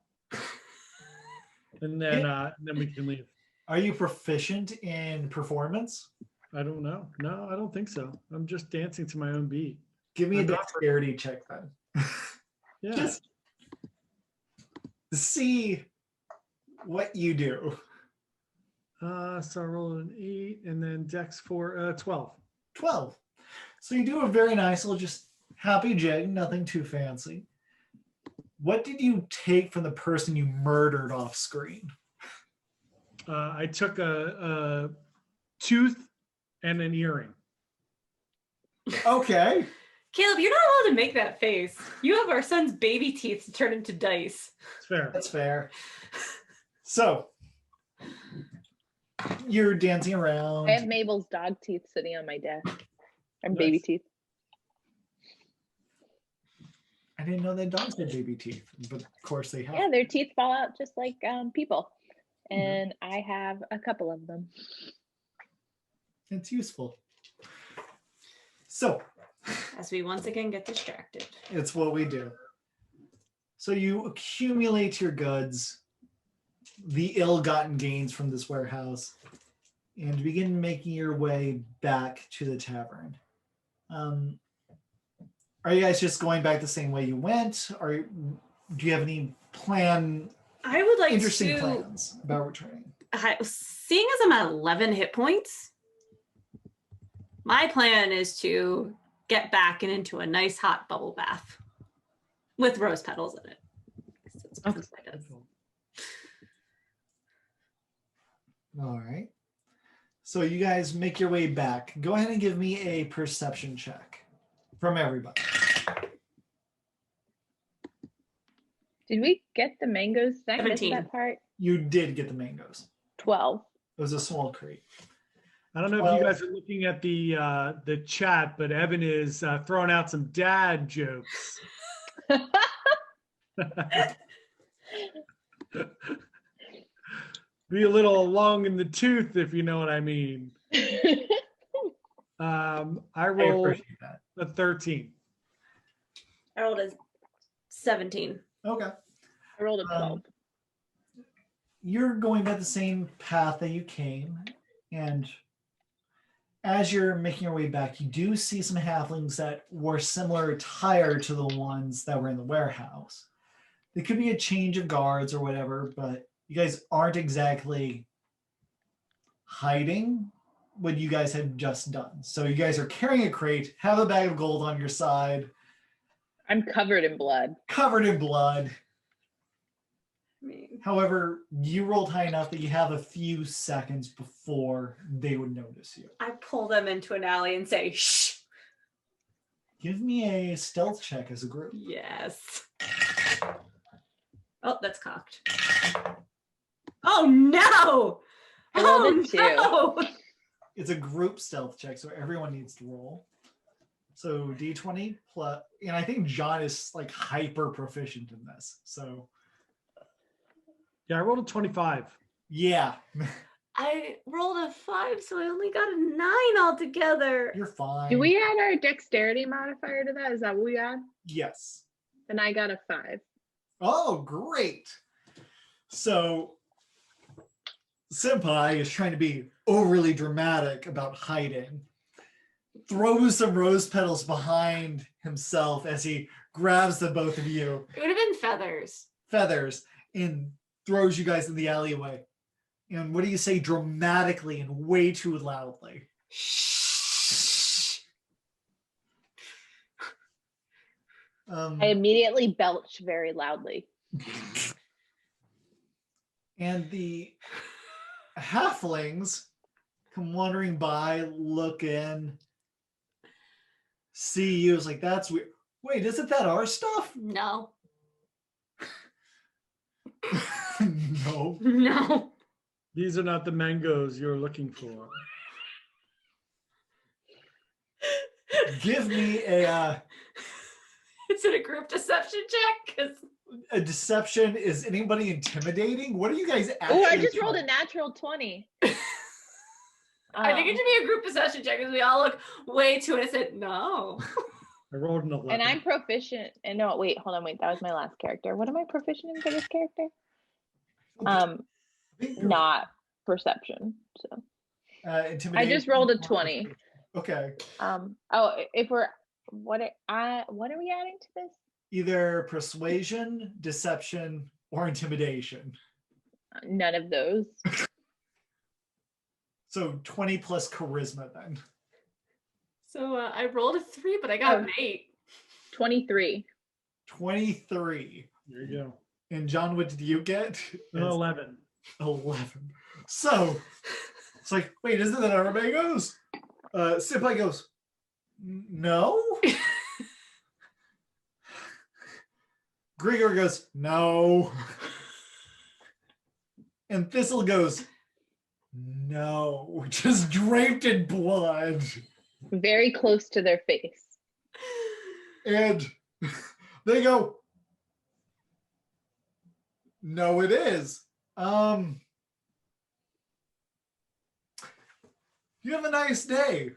and then we can leave. are you proficient in performance? I don't know. No, I don't think so. I'm just dancing to my own beat. Give me a I'm not- dexterity check then. Yeah. Just to see what you do. So I roll an 8 and then Dex for 12. 12. So you do a very nice little just happy jig, nothing too fancy. What did you take from the person you murdered off screen? I took a tooth and an earring. Okay. Caleb, you're not allowed to make that face. You have our son's baby teeth to turn into dice. It's fair. That's fair. So you're dancing around. I have Mabel's dog teeth sitting on my desk. And Nice. baby teeth. I didn't know that dogs had baby teeth, but of course they have. Yeah, their teeth fall out just like people. And I have a couple of them. It's useful. So As we once again get distracted. it's what we do. So you accumulate your goods, the ill-gotten gains from this warehouse, and begin making your way back to the tavern. Are you guys just going back the same way you went, or do you have any I would like interesting to, plans about returning? seeing as I'm at 11 hit points, my plan is to get back and into a nice hot bubble bath with rose petals in it. Okay. All right. So you guys make your way back. Go ahead and give me a perception check from everybody. Did we get the mangoes? Did I miss 17. that part? You did get the mangoes. 12. It was a small crate. I don't know if you guys are looking at the chat, but Evan is throwing out some dad jokes. Be a little long in the tooth, if you know what I mean. I I rolled appreciate that. a 13. I rolled a 17. Okay. I rolled a 12. You're going by the same path that you came, and as you're making your way back, you do see some halflings that wore similar attire to the ones that were in the warehouse. It could be a change of guards or whatever, but you guys aren't exactly hiding what you guys had just done. So you guys are carrying a crate, have a bag of gold on your side, I'm covered in blood. covered in blood. I mean, However, you rolled high enough that you have a few seconds before they would notice you. I pull them into an alley and say, shh. Give me a stealth check as a group. Yes. Oh, that's cocked. Oh no! I rolled Oh a 2. no! It's a group stealth check, so everyone needs to roll. So D20 plus, and I think John is like hyper proficient in this. So Yeah, I rolled a 25. yeah, I rolled a 5, so I only got a 9 altogether. You're fine. Do we add our dexterity modifier to that? Is that what we add? Yes. Then I got a 5. Oh, great. So, Senpai is trying to be overly dramatic about hiding. Throws some rose petals behind himself as he grabs the both of you, It would have been feathers. feathers, and throws you guys in the alleyway. And what do you say dramatically and way too loudly? Shh. I immediately belch very loudly. And the halflings come wandering by, look in, see you. It's like, that's weird. Wait, isn't that our stuff? No. No. No. These are not the mangoes you're looking for. Give me a Is it a group deception check? 'Cause deception. Is anybody intimidating? What are you guys actually Oh, I just rolled a trying- natural 20. I think it should be a group deception check because we all look way too innocent. No. I rolled an 11. And I'm proficient. And no, wait, hold on, wait. That was my last character. What am I proficient in for this character? I think you're- Not perception. So intimidation. I just rolled a 20. Okay. Oh, if we're what are we adding to this? Either persuasion, deception, or intimidation. None of those. So 20 plus charisma then. So I rolled a 3, but I got an 8. 23. 23. There you go. And John, what did you get? An 11. 11. So it's like, wait, isn't that our mangoes? Senpai goes, no. Grigor goes, no. And Thistle goes, no. Just draped in blood. Very close to their face. And they go, no, it is. You have a nice day,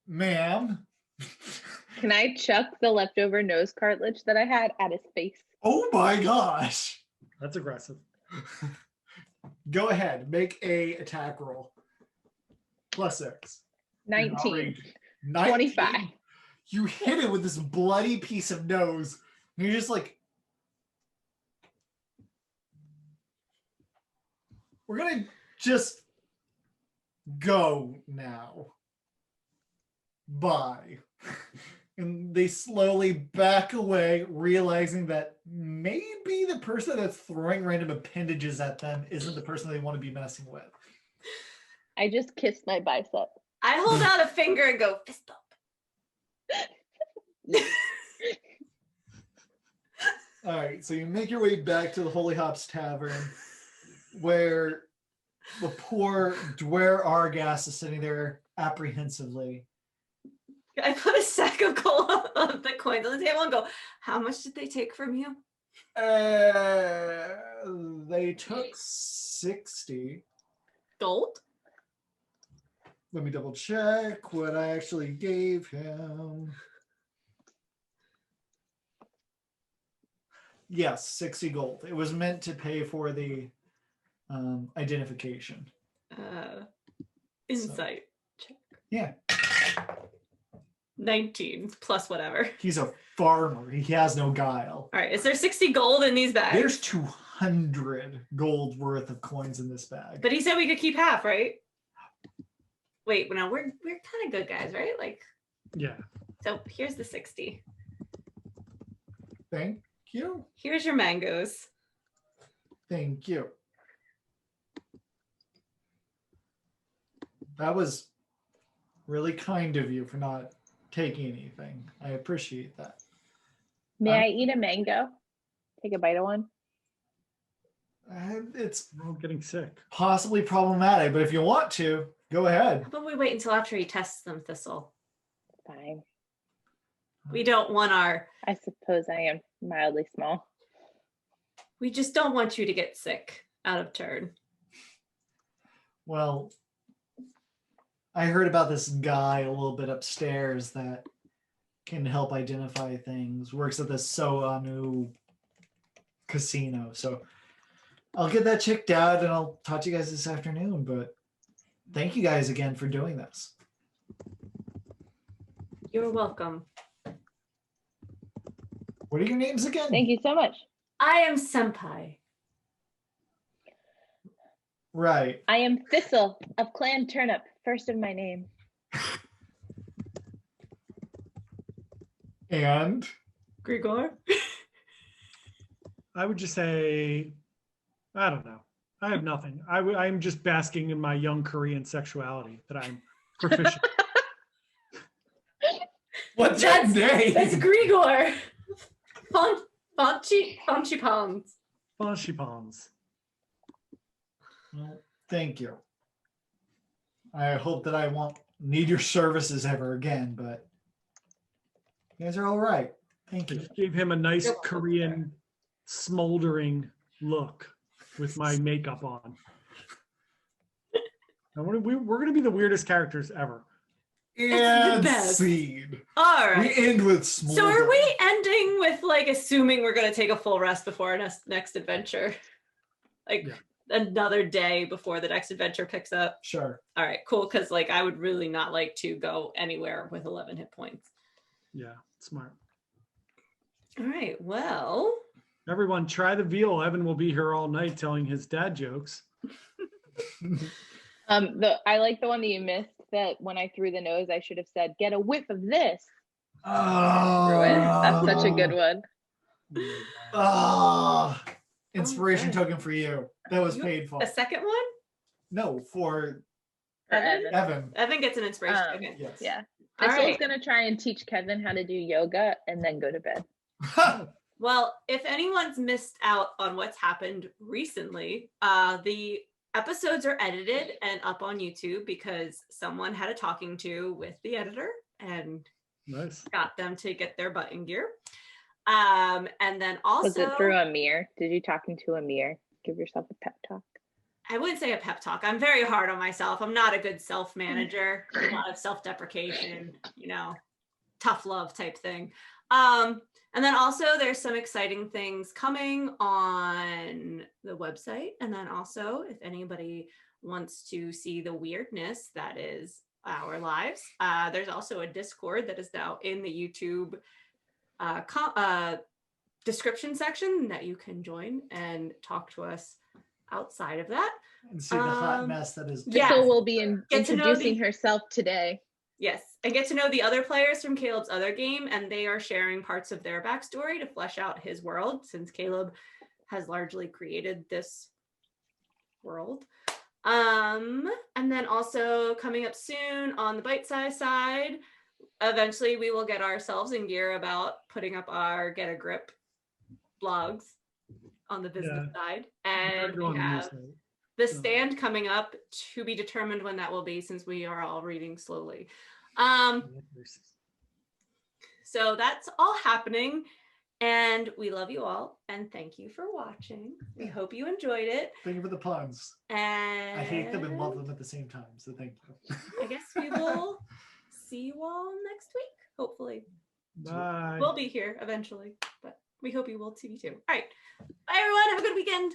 ma'am. Can I chuck the leftover nose cartilage that I had at his face? Oh my gosh. That's aggressive. Go ahead, make a attack roll. +6. 19. 19. 25. You hit it with this bloody piece of nose. And you're just like, we're gonna just go now. Bye. And they slowly back away, realizing that maybe the person that's throwing random appendages at them isn't the person they want to be messing with. I just kissed my bicep. I hold out a finger and go, fist bump. All right, so you make your way back to the Holy Hops Tavern, where the poor Dwyer Argas is sitting there apprehensively. I put a sack of gold of the coins on the table and go, how much did they take from you? They took 60. Gold? Let me double check what I actually gave him. Yes, 60 gold. It was meant to pay for the identification. Insight check. Yeah. 19 plus whatever. He's a farmer. He has no guile. All right. Is there 60 gold in these bags? There's 200 gold worth of coins in this bag. But he said we could keep half, right? Wait, no, we're kind of good guys, right? Like, Yeah. so here's the 60. Thank you. Here's your mangoes. Thank you. That was really kind of you for not taking anything. I appreciate that. May I eat a mango? Take a bite of one? It's We're all getting sick. possibly problematic, but if you want to, go ahead. How about we wait until after he tests them, Thistle? Fine. We don't want I suppose I am mildly small. we just don't want you to get sick out of turn. Well, I heard about this guy a little bit upstairs that can help identify things. Works at the Soanu casino. So I'll get that checked out and I'll talk to you guys this afternoon. But thank you guys again for doing this. You're welcome. What are your names again? Thank you so much. I am Senpai. Right. I am Thistle of Clan Turnip, first of my name. And Grigor. I would just say, I don't know. I have nothing. I'm just basking in my young Korean sexuality that I'm proficient. what's that name? That's Grigor. Ponchi Pons. Bonshipons. Well, thank you. I hope that I won't need your services ever again, but you guys are all right. Thank I you. just gave him a nice Korean smoldering look with my makeup on. And we're going to be the weirdest characters ever. And best. scene. All right. We end with small. So are we ending with like assuming we're going to take a full rest before our next adventure? Like another day before the next adventure picks up? Sure. All right, cool. Because like I would really not like to go anywhere with 11 hit points. Yeah, smart. All right, well. Everyone, try the veal. Evan will be here all night telling his dad jokes. I like the one that you missed, that when I threw the nose, I should have said, get a whiff of this. Ruin. That's such a good one. Oh, inspiration Okay. token for you. That was paid for. A second one? No, for For Evan. Evan. Evan gets an inspiration token. Yes. Yeah. All Thistle right. going to try and teach Kevin how to do yoga and then go to bed. Well, if anyone's missed out on what's happened recently, the episodes are edited and up on YouTube because someone had a talking to with the editor and Nice. got them to get their butt in gear. And then also, Was it through a mirror? Did you talking to a mirror? Give yourself a pep talk. I wouldn't say a pep talk. I'm very hard on myself. I'm not a good self-manager. A lot of self-deprecation, tough love type thing. And then also there's some exciting things coming on the website. And then also if anybody wants to see the weirdness that is our lives, there's also a Discord that is now in the YouTube description section that you can join and talk to us outside of that. And see the hot mess that is. Yeah. Thistle will be Get to know introducing herself today. Yes, and get to know the other players from Caleb's other game, and they are sharing parts of their backstory to flesh out his world, since Caleb has largely created this world. And then also coming up soon on the bite size side, eventually we will get ourselves in gear about putting up our Get a Grip blogs on the business side, and we have the stand coming up, to be determined when that will be, since we are all reading slowly. So that's all happening, and we love you all, and thank you for watching. We hope you enjoyed it. Thank you for the puns. And I hate them and love them at the same time, so thank you. I guess we will see you all next week, hopefully. Bye. We'll be here eventually, but we hope you will too. All right. Bye, everyone. Have a good weekend.